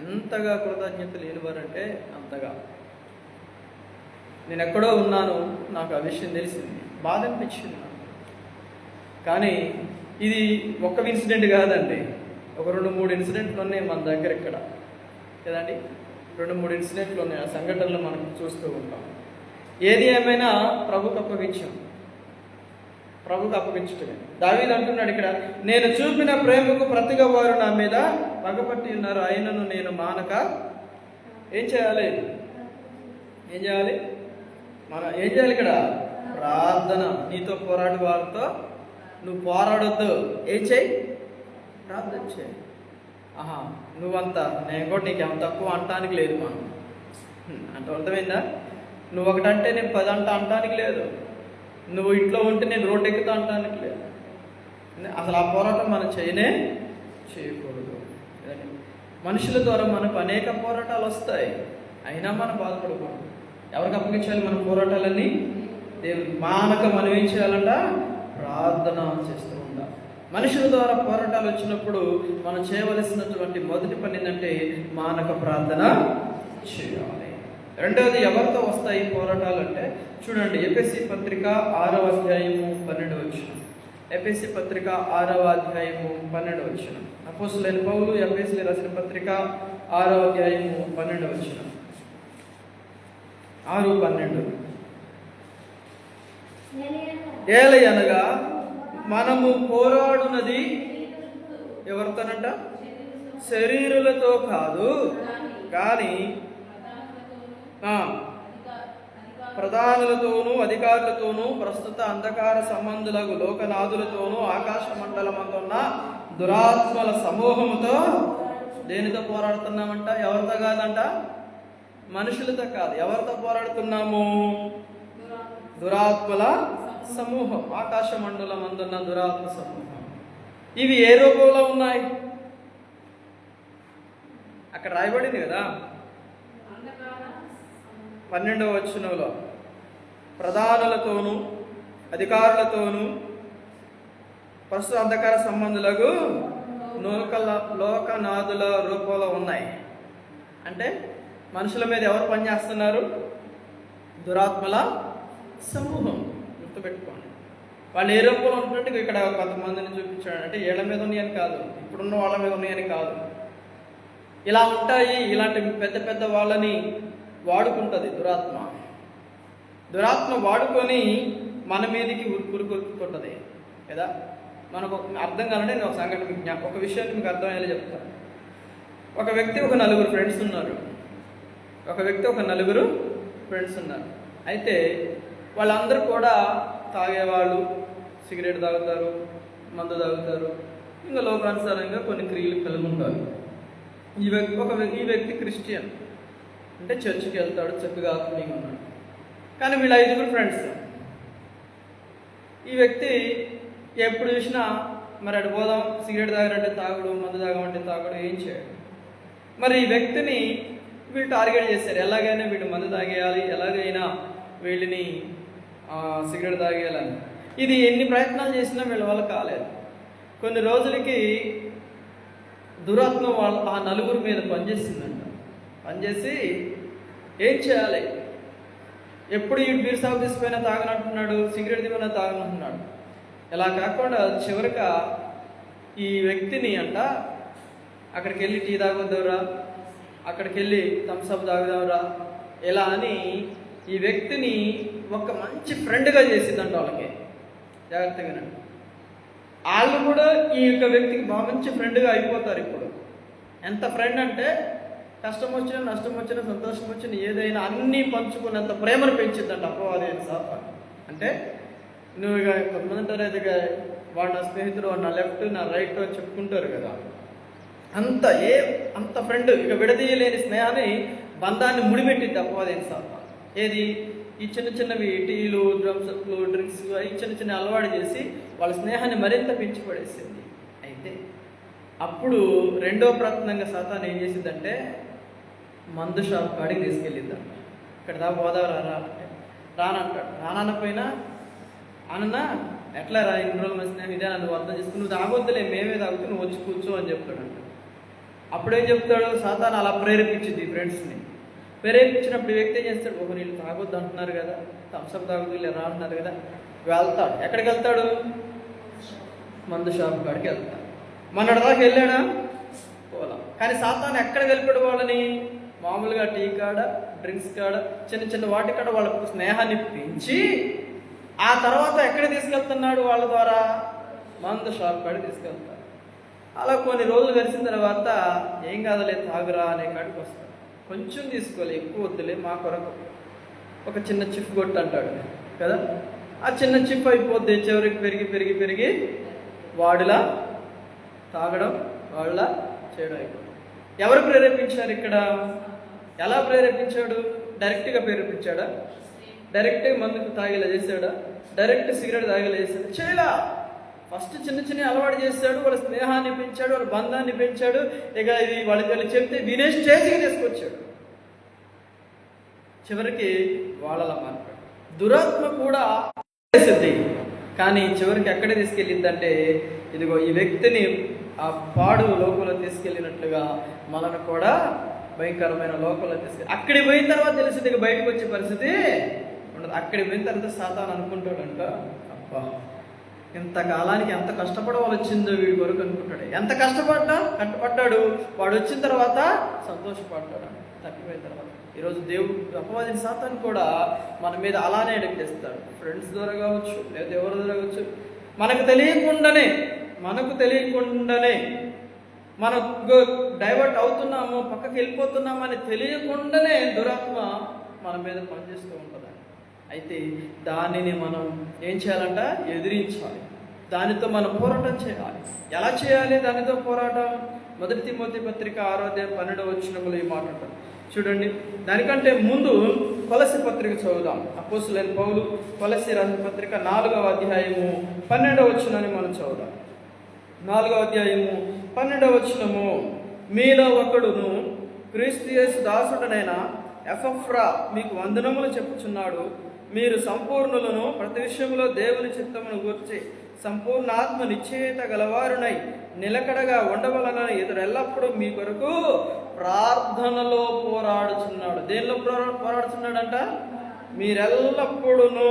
ఎంతగా కృతజ్ఞత లేనివారంటే అంతగా. నేను ఎక్కడో ఉన్నాను, నాకు ఆ విషయం తెలిసింది, బాధ అనిపించింది నాకు. కానీ ఇది ఒక్క ఇన్సిడెంట్ కాదండి, ఒక 2-3 ఇన్సిడెంట్లు ఉన్నాయి మన దగ్గర ఇక్కడ కదండి. 2-3 ఇన్సిడెంట్లు ఉన్నాయి. ఆ సంఘటనలు మనం చూస్తూ ఉంటాం. ఏది ఏమైనా ప్రభుకు అప్పగించటమే. దావీదు అంటున్నాడు ఇక్కడ, నేను చూపిన ప్రేమకు ప్రతిగా వారు నా మీద పగపట్టి ఉన్నారు, అయినను నేను మానక ఏం చేయాలి? మనం ఏం చేయాలి ఇక్కడ? ప్రార్థన. నీతో పోరాడు వారితో నువ్వు పోరాడొద్దు. ఏం చేయి? ప్రార్థన చేయి. నువ్వంతా నేను కూడా నీకు ఎంత తక్కువ అంటానికి లేదు. మనం అంటే అర్థమైందా? నువ్వు ఒకటంటే నేను 10 అంటానికి లేదు. నువ్వు ఇంట్లో ఉంటే నేను రోడ్డు ఎక్కుతా అంటానికి లేదు. అసలు ఆ పోరాటం మనం చేయకూడదు. మనుషుల ద్వారా మనకు అనేక పోరాటాలు వస్తాయి, అయినా మనం బాధపడకూడదు. ఎవరికి అప్పగించాలి మన పోరాటాలన్నీ? దేవుడికి. మానక మనం ఏం చేయాలంట? ప్రార్థన చేస్తూ ఉండాలి. మనుషుల ద్వారా పోరాటాలు వచ్చినప్పుడు మనం చేయవలసినటువంటి మొదటి పని ఏంటంటే మానక ప్రార్థన చేయాలి రెండవది ఎవరితో వస్తాయి పోరాటాలు అంటే చూడండి, ఎఫెసీ పత్రిక 6వ అధ్యాయము 12వ వచనం. ఎఫెసీ పత్రిక 6వ అధ్యాయము 12వ వచనం. అపోస్తలుడైన పౌలు ఎఫెసీయులకు రాసిన పత్రిక 6వ అధ్యాయము 12వ వచనం. 6:12. ఏలయనగా మనము పోరాడునది ఎవరితోనంట? శరీరులతో కాదు, కానీ ప్రధానులతోనూ అధికారులతోనూ ప్రస్తుత అంధకార సంబంధులకు లోకనాథులతోనూ ఆకాశ మండలమందున్న దురాత్మల సమూహముతో. దేనితో పోరాడుతున్నామంట? ఎవరితో కాదంట? మనుషులతో కాదు. ఎవరితో పోరాడుతున్నాము? దురాత్మల సమూహం, ఆకాశ మండలమందున్న దురాత్మ సమూహం. ఇవి ఏ రూపంలో ఉన్నాయి? అక్కడ రాయబడింది కదా 12వ వచనంలో, ప్రధానులతోనూ అధికారులతోనూ ప్రస్తుత అంధకార సంబంధులకు లోకనాథుల రూపంలో ఉన్నాయి. అంటే మనుషుల మీద ఎవరు పనిచేస్తున్నారు? దురాత్మల సమూహం. గుర్తుపెట్టుకోండి. వాళ్ళు ఏ రూపంలో ఉంటుంటే ఇక్కడ కొంతమందిని చూపించాడు. అంటే ఏళ్ల మీద ఉన్నాయని కాదు, ఇప్పుడున్న వాళ్ళ మీద ఉన్నాయని కాదు. ఇలా ఉంటాయి. ఇలాంటి పెద్ద పెద్ద వాళ్ళని వాడుకుంటుంది దురాత్మ. దురాత్మ వాడుకొని మన మీదకి ఉరుకుతుంటుంది కదా. మనకు అర్థం కావాలంటే నేను ఒక సంఘటన, ఒక విషయాన్ని మీకు అర్థమయ్యేలా చెప్తాను. ఒక వ్యక్తి ఒక నలుగురు ఫ్రెండ్స్ ఉన్నారు. అయితే వాళ్ళందరూ కూడా తాగేవాళ్ళు, సిగరెట్ తాగుతారు, మందు తాగుతారు, ఇంకా లోకానుసారంగా కొన్ని క్రియలు కలిగి ఉంటారు. ఈ వ్యక్తి క్రిస్టియన్, అంటే చర్చికి వెళ్తాడు, చక్కగా ఆత్మీయంగా ఉన్నాడు. కానీ వీళ్ళ 5 ఫ్రెండ్స్. ఈ వ్యక్తి ఎప్పుడు చూసినా మరి అటు పోదాం, సిగరెట్ తాగారంటే తాగుడు, మందు తాగమంటే తాగుడు, ఏం చేయడు. మరి ఈ వ్యక్తిని వీళ్ళు టార్గెట్ చేశారు. ఎలాగైనా వీడు మందు తాగేయాలి, ఎలాగైనా వీళ్ళని సిగరెట్ తాగేయాలని. ఇది ఎన్ని ప్రయత్నాలు చేసినా వీళ్ళ వల్ల కాలేదు. కొన్ని రోజులకి దురాత్మ ఆ నలుగురు మీద పనిచేసిందంట. పనిచేసి ఏం చేయాలి, ఎప్పుడు ఈ బీర్ సాగు తీసిపోయినా తాగనంటున్నాడు, సిగరెట్ తీమైనా తాగనంటున్నాడు. ఇలా కాకుండా చివరిగా ఈ వ్యక్తిని అంట అక్కడికి వెళ్ళి టీ తాగొద్దావురా, అక్కడికి వెళ్ళి థమ్స్అప్ తాగుదావురా, ఇలా అని ఈ వ్యక్తిని ఒక మంచి ఫ్రెండ్గా చేసిందంట వాళ్ళకి. జాగ్రత్తగానండి. వాళ్ళు కూడా ఈ యొక్క వ్యక్తికి బాగా మంచి ఫ్రెండ్గా అయిపోతారు. ఇప్పుడు ఎంత ఫ్రెండ్ అంటే కష్టం వచ్చినా, నష్టం వచ్చినా, సంతోషం వచ్చినా, ఏదైనా అన్నీ పంచుకున్నంత ప్రేమను పెంచిద్దంట అపవాది సాతాను. అంటే నువ్వు ఇక కొంతమంది అంటారు, ఇక వాడు నా స్నేహితుడు, వాడు నా లెఫ్ట్, నా రైట్ అని చెప్పుకుంటారు కదా. అంత ఫ్రెండ్, ఇక విడదీయలేని స్నేహాన్ని, బంధాన్ని ముడిపెట్టిద్ది అపవాది సాతాను. ఏది? ఈ చిన్నవి టీలు, డ్రమ్స్లు, డ్రింక్స్, అవి చిన్న అలవాటు చేసి వాళ్ళ స్నేహాన్ని మరింత పెంచి పడేసింది. అయితే అప్పుడు రెండో ప్రయత్నంగా సాతాను ఏం చేసిందంటే మందు షాప్ కాడికి తీసుకెళ్ళిద్దాం. ఇక్కడ దా పోదావరా అంటే రానంటాడు. రానపోయినా అన్న ఎట్లా రా, ఇన్ని రోజులు మంచి స్నేహం ఇదే, నన్ను అర్థం చేసుకుని నువ్వు తాగొద్దులే, మేమే తాగుతూ నువ్వు వచ్చి కూర్చో అని చెప్తాడంట. అప్పుడేం చెప్తాడు? సాతాను అలా ప్రేరేపించింది ఫ్రెండ్స్ని. ప్రేరేపించినప్పుడు వ్యక్తి ఏం చేస్తాడు? ఒక నీళ్ళు తాగొద్దు అంటున్నారు కదా, థమ్స్అప్ తాగొద్దు రా అంటున్నారు కదా, వెళ్తాడు. ఎక్కడికి వెళ్తాడు? మందు షాప్ కాడికి వెళ్తాడు. మొన్నటి దాకా వెళ్ళాడా? పోలా. కానీ సాతాను ఎక్కడ వెళ్ళిపోయాడు వాళ్ళని? మామూలుగా టీ కాడ, డ్రింక్స్ కాడ, చిన్న వాటి కాడ వాళ్ళకు స్నేహాన్ని పెంచి ఆ తర్వాత ఎక్కడ తీసుకెళ్తున్నాడు? వాళ్ళ ద్వారా మందు షాప్ కాడికి తీసుకెళ్తాడు. అలా కొన్ని రోజులు గడిచిన తర్వాత ఏం కాదులే తాగురా అనే కాడికి వస్తాడు. కొంచెం తీసుకోవాలి, ఎక్కువ వద్దులే మా కొరకు, ఒక చిన్న చిప్ కొట్టు అంటాడు కదా. ఆ చిన్న చిప్ అయిపోద్ది, చివరికి పెరిగి వాడిలా తాగడం, వాళ్ళ చేయడం అయిపోతుంది. ఎవరు ప్రేరేపించారు ఇక్కడ? ఎలా ప్రేరేపించాడు? డైరెక్ట్గా ప్రేరేపించాడా? డైరెక్ట్గా మందుకు తాగేలా చేశాడా? డైరెక్ట్ సిగరెట్ తాగేలా చేశాడు? చేయలా. ఫస్ట్ చిన్న అలవాటు చేశాడు, వాళ్ళ స్నేహాన్ని పెంచాడు, వాళ్ళ బంధాన్ని పెంచాడు. ఇక ఇది వాళ్ళు చెప్తే వినే స్టేజ్కి తీసుకొచ్చాడు. చివరికి వాళ్ళలా మాట్లాడు. దురాత్మ కూడా చేసింది, కానీ చివరికి ఎక్కడ తీసుకెళ్ళిందంటే ఇదిగో ఈ వ్యక్తిని ఆ పాడు లోకంలో తీసుకెళ్ళినట్లుగా మనను కూడా భయంకరమైన లోకంలో తీసుకెళ్ళి అక్కడికి పోయిన తర్వాత తెలిసింది ఇక బయటకు వచ్చే పరిస్థితి ఉండదు. అక్కడికి పోయిన తర్వాత సాతాను అనుకుంటాడంట, అబ్బా ఇంతకాలానికి ఎంత కష్టపడవలసి వచ్చిందో వీడి వరకు అనుకుంటాడు. ఎంత కష్టపడ్డాడు వాడు వచ్చిన తర్వాత సంతోషపడ్డాడు తప్పిపోయిన తర్వాత. ఈరోజు దేవుడు అపవాదిని సాతాను కూడా మన మీద అలానే అడిక్ట్ చేస్తాడు. ఫ్రెండ్స్ ద్వారా కావచ్చు, లేదా ఎవరి ద్వారా కావచ్చు, మనకు తెలియకుండానే మనం డైవర్ట్ అవుతున్నాము, పక్కకి వెళ్ళిపోతున్నాము అని తెలియకుండానే దురాత్మ మన మీద పనిచేస్తూ ఉంటుంది. అయితే దానిని మనం ఏం చేయాలంట? ఎదిరించాలి. దానితో మనం పోరాటం చేయాలి. ఎలా చేయాలి దానితో పోరాటం? 1 తిమోతి పత్రిక 6:12 ఈ మాట అంటారు చూడండి. దానికంటే ముందు కొలస్సీ పత్రిక చదువుదాం. అపోస్తలుడైన పౌలు కొలస్సీ రాసిన పత్రిక 4:12 మనం చదువుదాం. 4:12 మీలో ఒకడును క్రీస్తు యేసు దాసుడనైన ఎపఫ్రా మీకు వందనములు చెప్పుచున్నాడు. మీరు సంపూర్ణులను ప్రతి విషయంలో దేవుని చిత్తమును గూర్చి సంపూర్ణ ఆత్మ నిశ్చయత గలవారునై నిలకడగా ఉండవలనని ఇతడు ఎల్లప్పుడూ మీ కొరకు ప్రార్థనలో పోరాడుచున్నాడు. దేనిలో పోరాడుచున్నాడంట? మీరెల్లప్పుడూను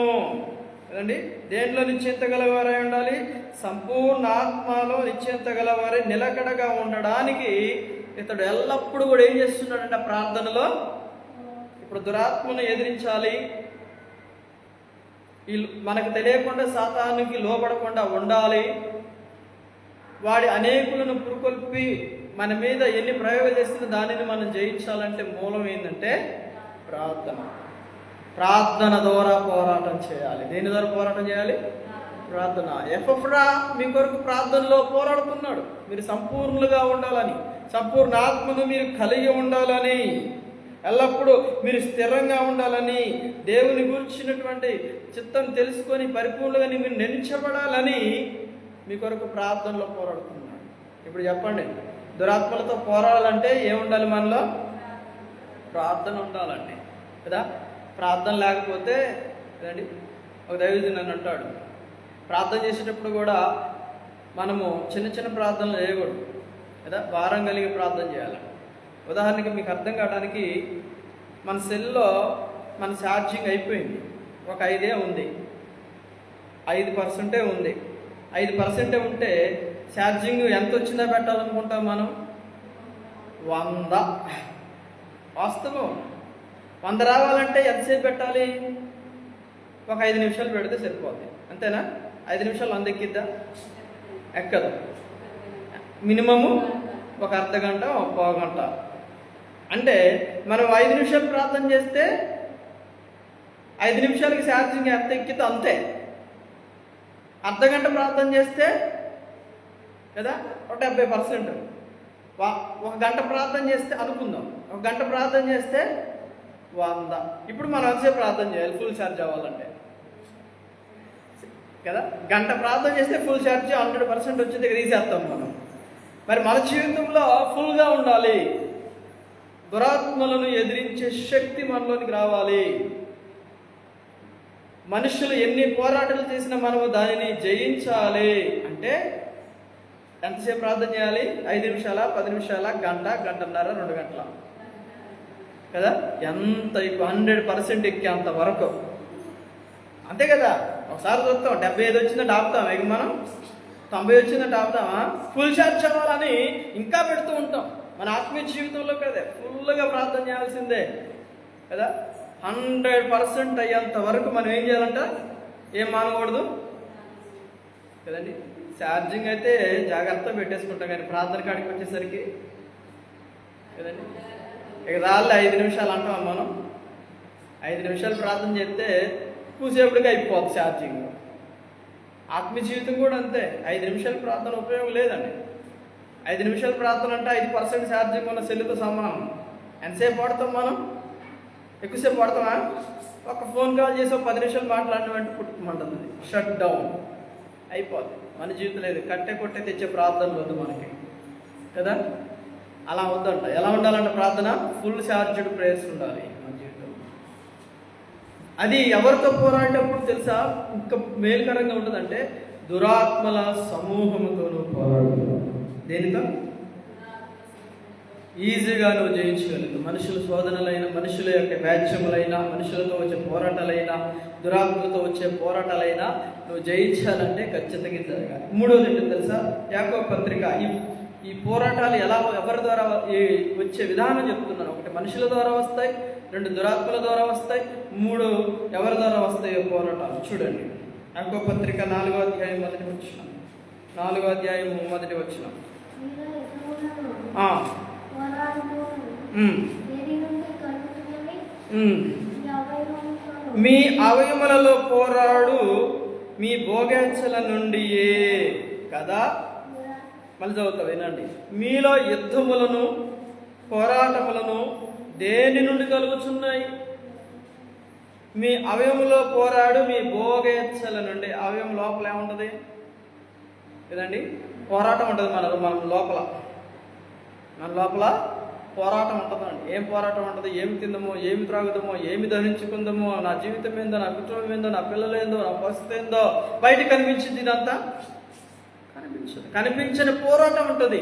కదండి దేనిలో నిశ్చయత గలవారై ఉండాలి? సంపూర్ణ ఆత్మలో నిశ్చయత గలవారై నిలకడగా ఉండడానికి ఇతడు ఎల్లప్పుడూ కూడా ఏం చేస్తున్నాడంట? ప్రార్థనలో. ఇప్పుడు దురాత్మను ఎదిరించాలి, మనకు తెలియకుండా సాతానుకి లోబడకుండా ఉండాలి, వాడి అనేకులను పురుకొల్పి మన మీద ఎన్ని ప్రయోగాలు చేస్తున్న దానిని మనం జయించాలంటే మూలం ఏంటంటే ప్రార్థన ద్వారా పోరాటం చేయాలి. దేని ద్వారా పోరాటం చేయాలి? ప్రార్థన. ఎపఫ్రా మీ కొరకు ప్రార్థనలో పోరాడుతున్నాడు. మీరు సంపూర్ణులుగా ఉండాలని, సంపూర్ణ ఆత్మను మీరు కలిగి ఉండాలని, ఎల్లప్పుడూ మీరు స్థిరంగా ఉండాలని, దేవుని గురించినటువంటి చిత్తం తెలుసుకొని పరిపూర్ణంగా మీరు నిలిచబడాలని మీ కొరకు ప్రార్థనలో పోరాడుతున్నాడు. ఇప్పుడు చెప్పండి, దురాత్మలతో పోరాడాలంటే ఏముండాలి? మనలో ప్రార్థన ఉండాలండి కదా. ప్రార్థన లేకపోతే కదండి, ఒక దైవజనుడు నన్ను అంటాడు, ప్రార్థన చేసేటప్పుడు కూడా మనము చిన్న చిన్న ప్రార్థనలు చేయకూడదు కదా, భారం కలిగి ప్రార్థన చేయాలి. ఉదాహరణకి మీకు అర్థం కావడానికి, మన సెల్లో మన ఛార్జింగ్ అయిపోయింది, ఒక 5 ఉంది, 5% ఉంది. 5% ఉంటే ఛార్జింగ్ ఎంత వచ్చిందో పెట్టాలనుకుంటాం మనం? 100. వాస్తవం. 100 రావాలంటే ఎంతసేపు పెట్టాలి? ఒక 5 నిమిషాలు పెడితే సరిపోద్ది, అంతేనా? 5 నిమిషాలు 100 ఎక్కిద్దా? ఎక్కదు. మినిమము ఒక అర్ధగంట, ఒక పావుగంట. అంటే మనం 5 నిమిషాలు ప్రార్థన చేస్తే 5 నిమిషాలకి ఛార్జింగ్ ఎంత ఎక్కితే అంతే. అర్ధగంట ప్రార్థన చేస్తే కదా ఒక 70%. ఒక గంట ప్రార్థన చేస్తే అనుకుందాం, ఒక గంట ప్రార్థన చేస్తే 100. ఇప్పుడు మనం అంతసేపు ప్రార్థన చేయాలి ఫుల్ ఛార్జ్ అవ్వాలంటే కదా. గంట ప్రార్థన చేస్తే ఫుల్ ఛార్జ్ 100% వచ్చి దగ్గర తీసేస్తాం మనం. మరి మన జీవితంలో ఫుల్గా ఉండాలి. దురాత్మలను ఎదిరించే శక్తి మనలోనికి రావాలి. మనుషులు ఎన్ని పోరాటాలు చేసినా మనము దానిని జయించాలి అంటే ఎంతసేపు ప్రార్థన చేయాలి? 5 నిమిషాల, 10 నిమిషాల, గంట, గంటన్నర, 2 గంటల కదా. ఎంత 100% ఎక్కేంత వరకు అంతే కదా. ఒకసారి చూస్తాం 75 వచ్చిందంటే ఆపుతాం, ఇక మనం 90 వచ్చిందంటే ఆపుతామా? ఫుల్ ఛార్జ్ అవ్వాలని ఇంకా పెడుతూ ఉంటాం. మన ఆత్మీయ జీవితంలో కదే ఫుల్గా ప్రార్థన చేయాల్సిందే కదా. 100% అయ్యేంత వరకు మనం ఏం చేయాలంట? ఏం మానకూడదు కదండి. ఛార్జింగ్ అయితే జాగ్రత్త పెట్టేసుకుంటాం, కానీ ప్రార్థన కాడికి వచ్చేసరికి కదండి ఇక రాళ్ళు 5 నిమిషాలు అంటాం మనం. 5 నిమిషాలు ప్రార్థన చేస్తే కూసేపటికి అయిపోతుంది ఛార్జింగ్. ఆత్మీయ జీవితం కూడా అంతే. 5 నిమిషాల ప్రార్థన ఉపయోగం లేదండి. 5 నిమిషాల ప్రార్థన అంటే 5% ఛార్జింగ్ ఉన్న సెల్లుతో సమానం. ఎంతసేపు వాడతాం మనం? ఎక్కువసేపు వాడతామా? ఒక ఫోన్ కాల్ చేసి 10 నిమిషాలు మాట్లాడిన వెంటనే పుట్టుకుంటుంది, షట్ డౌన్ అయిపోతుంది. మన జీవితం లేదు, కట్టే కొట్టే తెచ్చే ప్రార్థనలు వద్దు మనకి కదా. అలా వద్దంట. ఎలా ఉండాలంటే ప్రార్థన ఫుల్ ఛార్జ్డ్ ప్రేయర్స్ ఉండాలి మన జీవితంలో. అది ఎవరితో పోరాడేటప్పుడు తెలుసా ఇంకా మేలుకరంగా ఉంటుందంటే దురాత్మల సమూహముతోనూ పోరాడు. దేనితో? ఈజీగా నువ్వు జయించగలుగుతావు. మనుషుల శోధనలైన, మనుషుల యొక్క వ్యాజ్యములైన, మనుషులతో వచ్చే పోరాటాలైనా, దురాత్మలతో వచ్చే పోరాటాలైనా నువ్వు జయించాలంటే ఖచ్చితంగా జరగాలి. మూడోది ఏంటో తెలుసా? యాకోబు పత్రిక ఈ పోరాటాలు ఎవరి ద్వారా వచ్చే విధానం చెప్తున్నాను. ఒకటి మనుషుల ద్వారా వస్తాయి, రెండు దురాత్మల ద్వారా వస్తాయి, మూడు ఎవరి ద్వారా వస్తాయో పోరాటాలు చూడండి. యాకోబు పత్రిక 4వ అధ్యాయం 1వ వచనం. 4వ అధ్యాయం 1వ వచనం. మీ అవయములలో పోరాడు మీ భోగేచ్ఛల నుండియే కదా. మళ్ళీ చదువుతా వినండి. మీలో యుద్ధములను పోరాటములను దేని నుండి కలుగుతున్నాయి? మీ అవయములో పోరాడు మీ భోగేచ్ఛల నుండి. అవయం లోపల ఏముంటుంది కదండి? పోరాటం ఉంటుంది. మన లోపల పోరాటం ఉంటుందండి. ఏం పోరాటం ఉంటుంది? ఏమి తిందామో, ఏమి త్రాగుదామో, ఏమి ధరించుకుందామో, నా జీవితం ఏందో, నా కుటుంబం ఏందో, నా పిల్లలు ఏందో, నా పరిస్థితి ఏందో బయట కనిపించింది. ఇదంతా కనిపించని పోరాటం ఉంటుంది.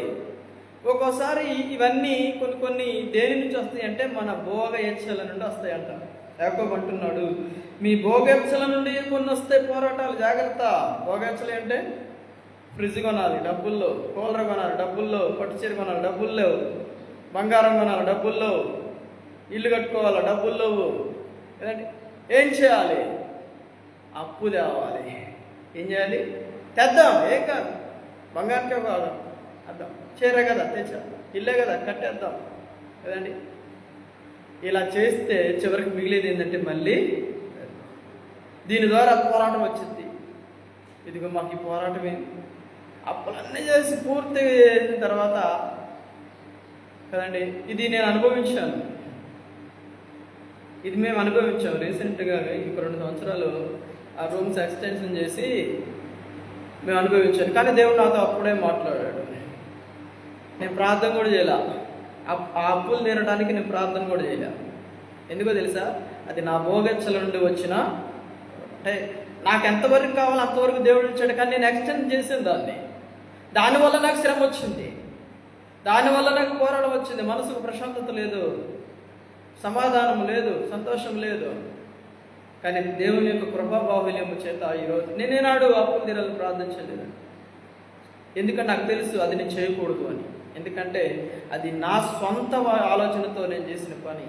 ఒక్కోసారి ఇవన్నీ కొన్ని దేని నుంచి వస్తాయి అంటే మన భోగేచ్ఛల నుండి వస్తాయంట. యాకోబు అంటున్నాడు, మీ భోగేచ్ఛల నుండి కొన్ని వస్తాయి పోరాటాలు, జాగ్రత్త. భోగేచ్ఛలు అంటే ఫ్రిడ్జ్ కొనాలి డబ్బుల్లో, కూలర్ కొనాలి డబ్బుల్లో, పట్టుచీర కొనాలి డబ్బుల్లో, బంగారం కొనాలి డబ్బుల్లో, ఇల్లు కట్టుకోవాలి డబ్బుల్లో. ఏం చేయాలి? అప్పు తేవాలి. ఏం చేయాలి? తెద్దాం. ఏం కాదు, బంగారంకే కాదు, అద్దాం. చీరే కదా తెచ్చా, ఇల్లే కదా కట్టేద్దాం కదండి. ఇలా చేస్తే చివరికి మిగిలేది ఏంటంటే మళ్ళీ దీని ద్వారా పోరాటం వచ్చింది. ఇదిగో మాకు ఈ పోరాటం ఏంటి? అప్పులన్నీ చేసి పూర్తి చేసిన తర్వాత కదండి. ఇది నేను అనుభవించాను, ఇది మేము అనుభవించాము. రీసెంట్గా ఇంకో 2 సంవత్సరాలు ఆ రూమ్స్ ఎక్స్టెన్షన్ చేసి మేము అనుభవించాను. కానీ దేవుడు నాతో అప్పుడే మాట్లాడాడు. నేను ప్రార్థన కూడా చేయలే. ఆ అప్పులు తీరడానికి నేను ప్రార్థన కూడా చేయలే. ఎందుకో తెలుసా? అది నా భోగేచ్ఛల నుండి వచ్చిన, అంటే నాకు ఎంతవరకు కావాలో అంతవరకు దేవుడు ఇచ్చాడు. కానీ నేను ఎక్స్టెండ్ చేసాను దానివల్ల నాకు శ్రమ వచ్చింది, దానివల్ల నాకు పోరాటం వచ్చింది. మనసుకు ప్రశాంతత లేదు, సమాధానం లేదు, సంతోషం లేదు. కానీ దేవుని యొక్క కృపాబాహుల్యము చేత ఈరోజు నేనేనాడు అప్పులు తీరాలని ప్రార్థించలేదు. ఎందుకంటే నాకు తెలుసు అది నేను చేయకూడదు అని. ఎందుకంటే అది నా సొంత ఆలోచనతో నేను చేసిన పని,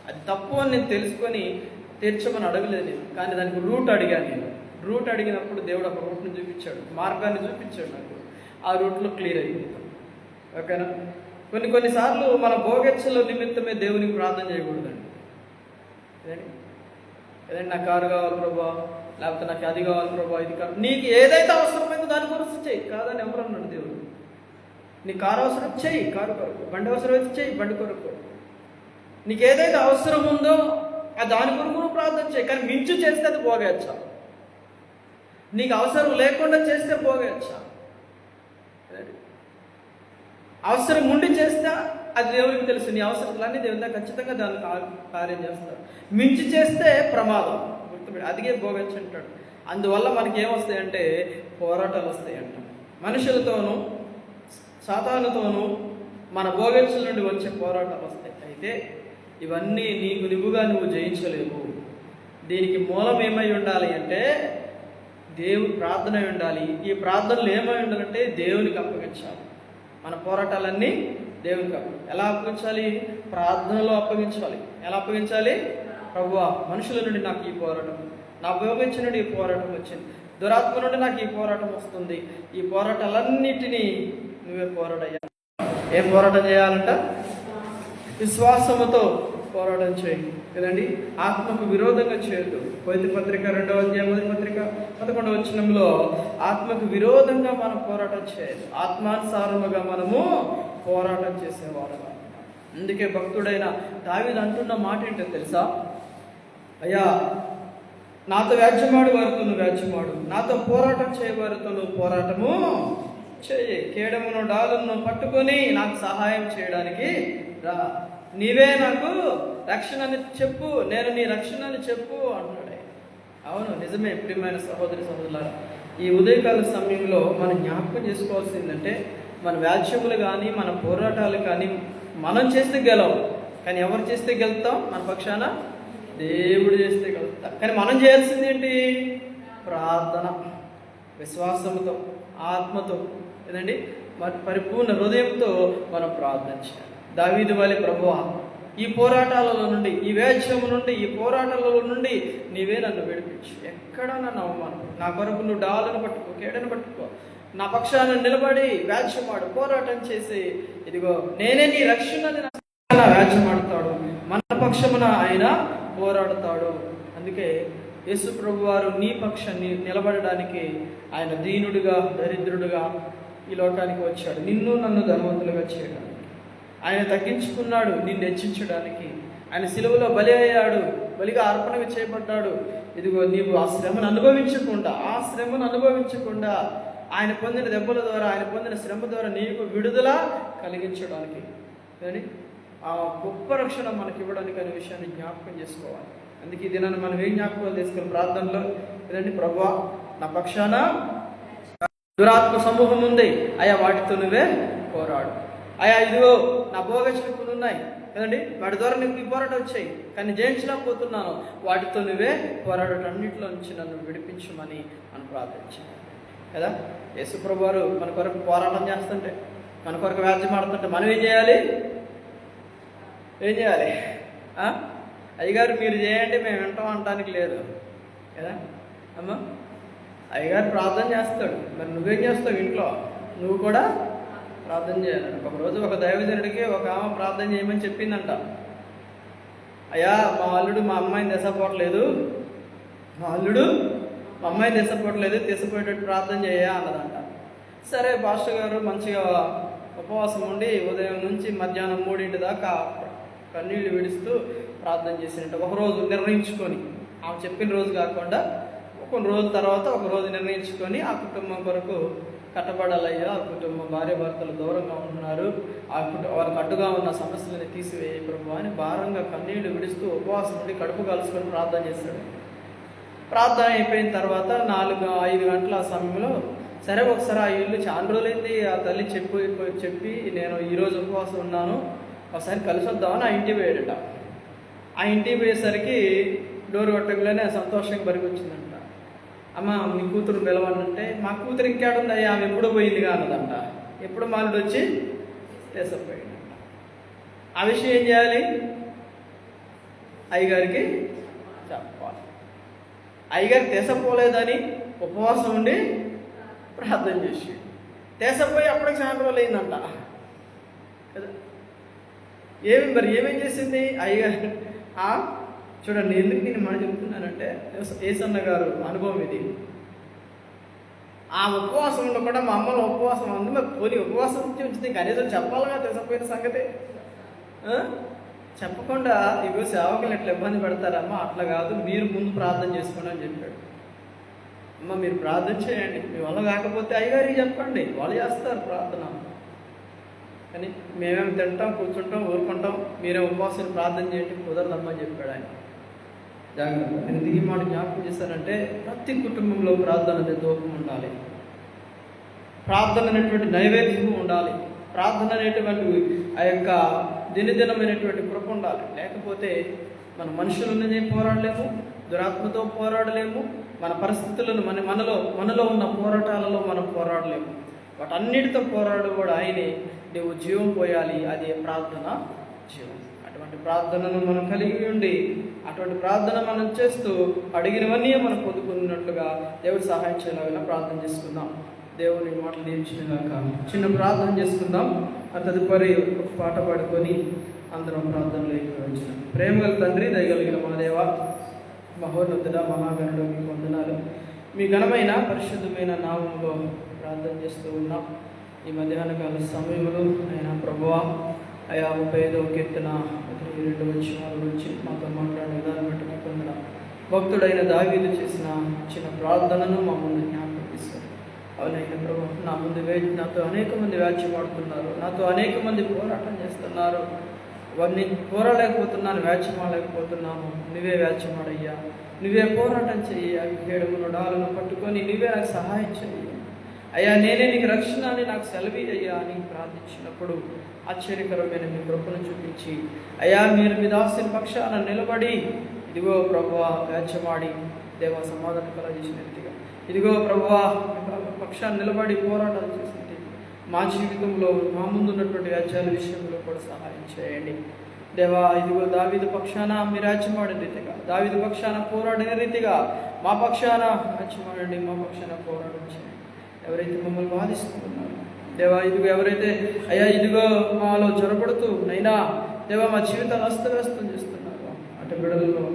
అది తప్పు అని నేను తెలుసుకొని తీర్చమని అడగలేదు నేను. కానీ దానికి రూట్ అడిగాను నేను. రూట్ అడిగినప్పుడు దేవుడు ఒక రూట్ని చూపించాడు, మార్గాన్ని చూపించాడు నాకు. ఆ రూట్లో క్లియర్ అయిపోతాం. ఓకేనా? కొన్నిసార్లు మన భోగేచ్ఛల నిమిత్తమే దేవునికి ప్రార్థన చేయకూడదండి. ఏదండి నాకు కారు కావాలి ప్రభా, లేకపోతే నాకు అది కావాలి ప్రభా, ఇది కావాలి. నీకు ఏదైతే అవసరమైందో దాని కొరకు చెయ్యి. కాదని ఎవరు అన్నాడు దేవుడు? నీకు కారు అవసరం చెయ్యి, కారు కొరకు. బండి అవసరం అయితే చెయ్యి, బండి కొరకు. నీకు ఏదైతే అవసరం ఉందో ఆ దాని కొరకు నువ్వు ప్రార్థన చేయి. కానీ మించు చేస్తే అది భోగేచ్ఛ. నీకు అవసరం లేకుండా చేస్తే భోగేచ్ఛ. అవసరం ఉండి చేస్తే అది దేవుడికి తెలుసు. నీ అవసరాలన్నీ దేవుని ఖచ్చితంగా దాన్ని కార్యం చేస్తారు. మించి చేస్తే ప్రమాదం. గుర్తుపెట్టి అదిగే భోగేచ్ఛ అంటాడు. అందువల్ల మనకి ఏమొస్తాయంటే పోరాటాలు వస్తాయంట. మనుషులతోనూ సాతానుతోనూ మన భోగేచ్ఛల నుండి వచ్చే పోరాటాలు వస్తాయి. అయితే ఇవన్నీ నువ్వుగా నువ్వు జయించలేవు. దీనికి మూలం ఏమై ఉండాలి అంటే దేవుని ప్రార్థన ఉండాలి. ఈ ప్రార్థనలు ఏమై ఉండాలంటే దేవునికి అప్పగించాలి. మన పోరాటాలన్నీ దేవునికి ఎలా అప్పగించాలి? ప్రార్థనలో అప్పగించాలి. ఎలా అప్పగించాలి? ప్రభువా, మనుషుల నుండి నాకు ఈ పోరాటం, నా భోగేచ్ఛ నుండి ఈ పోరాటం వచ్చింది, దురాత్మ నుండి నాకు ఈ పోరాటం వస్తుంది. ఈ పోరాటాలన్నిటినీ నువ్వే పోరాడయ్యా. ఏం పోరాటం చేయాలంట? విశ్వాసముతో పోరాటం చేయి కదండి. ఆత్మకు విరోధంగా చేయదు. కొరింథీ పత్రిక 2వ అధ్యాయం 1వ పత్రిక 11వ వచనంలో ఆత్మకు విరోధంగా మనం పోరాటం చేయాలి. ఆత్మానుసారముగా మనము పోరాటం చేసేవాళ్ళం. అందుకే భక్తుడైన దావీదు అంటున్న మాట ఏంటో తెలుసా? అయ్యా, నాతో వ్యాజ్యమాడు వారితో నువ్వు వ్యాజ్యమాడు, నాతో పోరాటం చేయవారితో నువ్వు పోరాటము చేయి. కేడమును డాలును పట్టుకొని నాకు సహాయం చేయడానికి రా. నీవే నాకు రక్షణ అని చెప్పు, నేను నీ రక్షణ అని చెప్పు అంటున్నాడు. అవును, నిజమే. ప్రియమైన సహోదరి సహోదరులారా, ఈ ఉదయకాల సమయంలో మనం జ్ఞాపకం చేసుకోవాల్సిందంటే మన వ్యాజ్యములు కానీ మన పోరాటాలు కానీ మనం చేస్తే గెలవం, కానీ ఎవరు చేస్తే గెలుస్తాం? మన పక్షాన దేవుడు చేస్తే గెలుస్తాం. కానీ మనం చేయాల్సింది ఏంటి? ప్రార్థన, విశ్వాసంతో, ఆత్మతో, ఏదండి పరిపూర్ణ హృదయంతో మనం ప్రార్థన చేయాలి. దావీదు వలె, ప్రభువా ఈ పోరాటాలలో నుండి, ఈ వేశ్యము నుండి, ఈ పోరాటాలలో నుండి నీవే నన్ను విడిపించు. ఎక్కడ నన్ను అవమానం, నా కొరకు నువ్వు డాలను పట్టుకో, కేడను పట్టుకో, నా పక్షాన నిలబడి వేశ్యమాడు, పోరాటం చేసి, ఇదిగో నేనే నీ రక్షణని వేశ్యమాడతాడు, మన పక్షమున ఆయన పోరాడతాడు. అందుకే యేసు ప్రభు వారు నీ పక్షాన్ని నిలబడడానికి ఆయన దీనుడిగా, దరిద్రుడుగా ఈ లోకానికి వచ్చాడు, నిన్ను నన్ను ధనవంతులుగా చేయడానికి. ఆయన తగ్గించుకున్నాడు నిన్ను హెచ్చించడానికి. ఆయన సిలువలో బలి అయ్యాడు, బలిగా అర్పణగా చేయబడ్డాడు. ఇదిగో నీవు ఆ శ్రమను అనుభవించకుండా ఆయన పొందిన దెబ్బల ద్వారా, ఆయన పొందిన శ్రమ ద్వారా నీకు విడుదల కలిగించడానికి, కానీ ఆ గొప్ప రక్షణ మనకి ఇవ్వడానికి అనే విషయాన్ని జ్ఞాపకం చేసుకోవాలి. అందుకే ఈ దినాన్ని మనం ఏం జ్ఞాపకాలు తీసుకుని ప్రార్థనలో, ఏదండి ప్రభువా నా పక్షాన దురాత్మ సమూహం ఉంది, అయ్యా వాటితో నువ్వే పోరాడు. అయ్యా ఇదిగో నా భోగశక్తులు ఉన్నాయి కదండి, వాటి ద్వారా నీకు ఈ పోరాటం వచ్చాయి, కానీ జయించలేకపోతున్నాను, వాటితో నువ్వే పోరాటన్నింటిలో నుంచి నన్ను విడిపించమని మనం ప్రార్థించాలి కదా. యేసుప్రభు వారు మన కొరకు పోరాటం చేస్తుంటే, మన కొరకు వ్యాజ్యం ఆడుతుంటే మనం ఏం చేయాలి? అయ్యగారు మీరు చేయండి మేము వింటాం అనటానికి లేదు కదా అమ్మ. అయ్యగారు ప్రార్థన చేస్తాడు, మరి నువ్వేం చేస్తావు? ఇంట్లో నువ్వు కూడా ప్రార్థన చేయాలి. ఒకరోజు ఒక దైవజనుడికి ఒక ఆమె ప్రార్థన చేయమని చెప్పిందంట. అయ్యా మా అల్లుడు మా అమ్మాయిని తెసపోవట్లేదు, తీసిపోయేటట్టు ప్రార్థన చేయా అన్నదంట. సరే పాస్టర్ గారు మంచిగా ఉపవాసం ఉండి ఉదయం నుంచి మధ్యాహ్నం 3 దాకా కన్నీళ్ళు విడుస్తూ ప్రార్థన చేసినట్టు ఒకరోజు నిర్ణయించుకొని, ఆమె చెప్పిన రోజు కాకుండా కొన్ని రోజుల తర్వాత ఒక రోజు నిర్ణయించుకొని ఆ కుటుంబం కొరకు కట్టబడాలయ్యా, ఆ కుటుంబం భార్య భర్తలు దూరంగా ఉంటున్నారు, వాళ్ళకి అడ్డుగా ఉన్న సమస్యలని తీసివేయ ప్రభు అని భారంగా కన్నీళ్లు విడుస్తూ ఉపవాసం ఉండి కడుపు కాల్చుకొని ప్రార్థన చేశాడు. ప్రార్థన అయిపోయిన తర్వాత 4-5 గంటల ఆ సమయంలో, సరే ఒకసారి ఆ ఇల్లు చాలా రోజులైంది, ఆ తల్లి చెప్పి నేను ఈరోజు ఉపవాసం ఉన్నాను, ఒకసారి కలిసి వద్దామని ఆ ఇంటికి పోయాడట. ఆ ఇంటికి పోయేసరికి డోర్ కొట్టగానే సంతోషంగా పరిగొచ్చిందంట. అమ్మ మీ కూతురు పిలవనంటే, మా కూతురు ఇంకేడుంది అయ్యా, ఆమె ఎప్పుడో పోయిందిగా అన్నదంట. ఎప్పుడు మాలుడు వచ్చి తీసపోయిందంట. ఆ విషయం ఏం చేయాలి? అయ్యగారికి చెప్పాలి. అయ్యగారు తీసపోలేదని ఉపవాసం ఉండి ప్రార్థన చేసి తీసపోయి అప్పటికి చాలా రోజులు అయిందంట కదా. ఏమేం చేసింది అయ్యగారు? చూడండి, ఎందుకు నేను మాట చెప్తున్నానంటే, ఏసన్న గారు అనుభవం ఇది. ఆ ఉపవాసం ఉండకుండా మా అమ్మలో ఉపవాసం ఉంది, మరి పోనీ ఉపవాసం ఉంచితే కనీసం చెప్పాలిగా తెలిసిపోయిన సంగతి. చెప్పకుండా ఇగో సేవకులు ఎట్లా ఇబ్బంది పెడతారమ్మా, అట్లా కాదు, మీరు ముందు ప్రార్థన చేసుకోండి అని చెప్పాడు. అమ్మ మీరు ప్రార్థన చేయండి, మీ వల్ల కాకపోతే అయ్యగారికి చెప్పండి, వాళ్ళు చేస్తారు ప్రార్థన. కానీ మేమేమి తింటాం, కూర్చుంటాం, ఊరుకుంటాం, మీరే ఉపవాసం ప్రార్థన చేయండి, కుదరదమ్మని చెప్పాడు ఆయన. జాగ్రత్త. నేను దిగి మాట జ్ఞాపకం చేశానంటే, ప్రతి కుటుంబంలో ప్రార్థన అనే దూపం ఉండాలి, ప్రార్థన అనేటువంటి నైవేద్యము ఉండాలి, ప్రార్థన అనేటువంటి ఆ యొక్క దినదినమైనటువంటి కృప ఉండాలి. లేకపోతే మన మనుషులనే పోరాడలేము, దురాత్మతో పోరాడలేము, మన పరిస్థితులను మనలో ఉన్న పోరాటాలలో మనం పోరాడలేము. వాటన్నిటితో పోరాడేవాడు ఆయనే. నువ్వు జీవం పోయాలి, అదే ప్రార్థన జీవం. అటువంటి ప్రార్థనను మనం కలిగి ఉండి, అటువంటి ప్రార్థన మనం చేస్తూ అడిగినవన్నీ మనం పొందుకున్నట్లుగా దేవుడు సహాయం చేయలాగా ప్రార్థన చేసుకుందాం. దేవుని మాటలు దీవించినగాక. చిన్న ప్రార్థన చేసుకుందాం. ఆ తదుపరి ఒక పాట పాడుకొని అందరం ప్రార్థనలోకి వచ్చినాం. ప్రేమగల తండ్రి, దయగలిగిన మా దేవ, మహోన్నతుడా, మహాగణుడు, మీ వందనాలు. మీ ఘనమైన పరిశుద్ధమైన నామములో ప్రార్థన చేస్తూ ఉన్నాం. ఈ మధ్యాహ్న కాల సమయంలో అయినా ప్రభువా, 55వ కీర్తన 2 వచనాల గురించి మాతో మాట్లాడిన విధానం బట్టి పొందిన భక్తుడైన దావీదు చేసిన చిన్న ప్రార్థనను మా ముందు జ్ఞాపకం తీసుకుని, అవునైనా ప్రభు, నా ముందు నాతో అనేక మంది వ్యాఖ్యమాడుతున్నారు, నాతో అనేక మంది పోరాటం చేస్తున్నారు, వారిని పోరాడలేకపోతున్నాను, వ్యాఖ్యమాడలేకపోతున్నాను. నువ్వే వ్యాఖ్యమాడయ్యా, నువ్వే పోరాటం చెయ్యి. అవి 7 డాలను పట్టుకొని నువ్వే నాకు సహాయం చెయ్యి. అయ్యా నేనే నీకు రక్షణ అని నాకు సెలవి అయ్యా అని ప్రార్థించినప్పుడు ఆశ్చర్యకరమైన మీ కృపను చూపించి అయ్యా మీరు మీ దాసుని పక్షాన నిలబడి ఇదిగో ప్రభువా వ్యాజ్యమాడి దేవా సమాధానం కలగజేసిన రీతిగా ఇదిగో ప్రభువా పక్షాన్ని నిలబడి పోరాటాలు చేసిన మా జీవితంలో మా ముందున్నటువంటి వ్యాజ్యాల విషయంలో కూడా సహాయం చేయండి దేవా. ఇదిగో దావీదు పక్షాన మీరు రాజ్యమాడిన రీతిగా, దావీదు పక్షాన పోరాడిన రీతిగా మా పక్షాన రాజ్యమాడండి, మా పక్షాన పోరాటం చేయండి. ఎవరైతే మమ్మల్ని బాధిస్తున్నారు దేవా, ఇదిగో ఎవరైతే అయ్యా ఇదిగో మాలో జొరబడుతూ నైనా దేవా మా జీవితాలు అస్తవ్యస్తం చేస్తున్నారు, అటు బిడలలో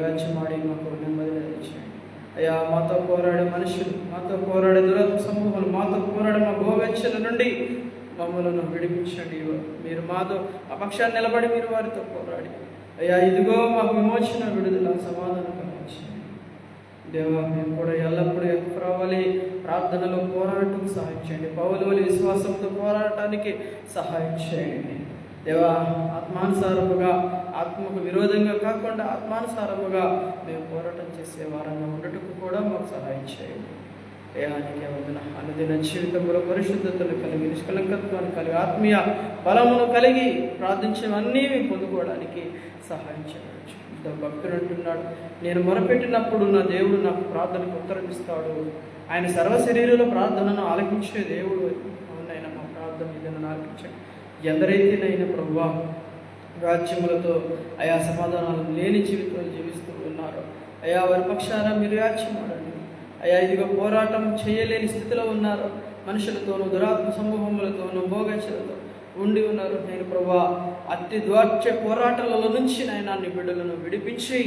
రాజ్యమాడి మాకు నెమ్మది చేయండి అయ్యా. మాతో పోరాడే మనుషులు, మాతో పోరాడే దురాత్మ సమూహాలు, మాతో పోరాడే మా గోవెచ్చల నుండి మమ్మలను విడిపించండి. మీరు మాతో ఆ పక్షాన్ని నిలబడి మీరు వారితో పోరాడి అయ్యా ఇదిగో మాకు విమోచన విడుదల సమాధానం కలిగించండి దేవా. మేము కూడా ఎల్లప్పుడూ ఎక్కువ రావాలి, ప్రార్థనలో పోరాటం సహాయం చేయండి. పౌలు విశ్వాసంతో పోరాటానికి సహాయం చేయండి దేవా. ఆత్మానుసారముగా, ఆత్మకు విరోధంగా కాకుండా ఆత్మానుసారముగా మేము పోరాటం చేసే వారంగా ఉండటకు కూడా మాకు సహాయం చేయండి. దేహానికి వందన. అనుదిన జీవితంలో పరిశుద్ధతను కలిగి, నిష్కలంకత్వాన్ని కలిగి, ఆత్మీయ బలమును కలిగి ప్రార్థించేవన్నీ మేము పొందుకోవడానికి సహాయం చేయవచ్చు. భక్తుడు అంటున్నాడు, నేను మొరపెట్టినప్పుడు నా దేవుడు నాకు ప్రార్థనకు ఉత్తరం ఇస్తాడు. ఆయన సర్వశరీరంలో ప్రార్థనను ఆలకించే దేవుడు. అవునైనా మా ప్రార్థన ఇదನ್ನು ఆలకించండి. ఎందరైతేనైనా ప్రభువా రాజ్యములతో అయా సమాధానాలు లేని జీవితాలు జీవిస్తూ ఉన్నారు అయా, వారి పక్షాన మీరు రాజ్యమాడండి అయా. ఇదిగో పోరాటం చేయలేని స్థితిలో ఉన్నారు, మనుషులతోనూ దురాత్మ సమూహములతోనూ భోగచ్చలతో ఉండి ఉన్నారు. నేను ప్రభువా అతి ద్వార్చ పోరాటాలలో నుంచి నాయన నీ బిడ్డలను విడిపించి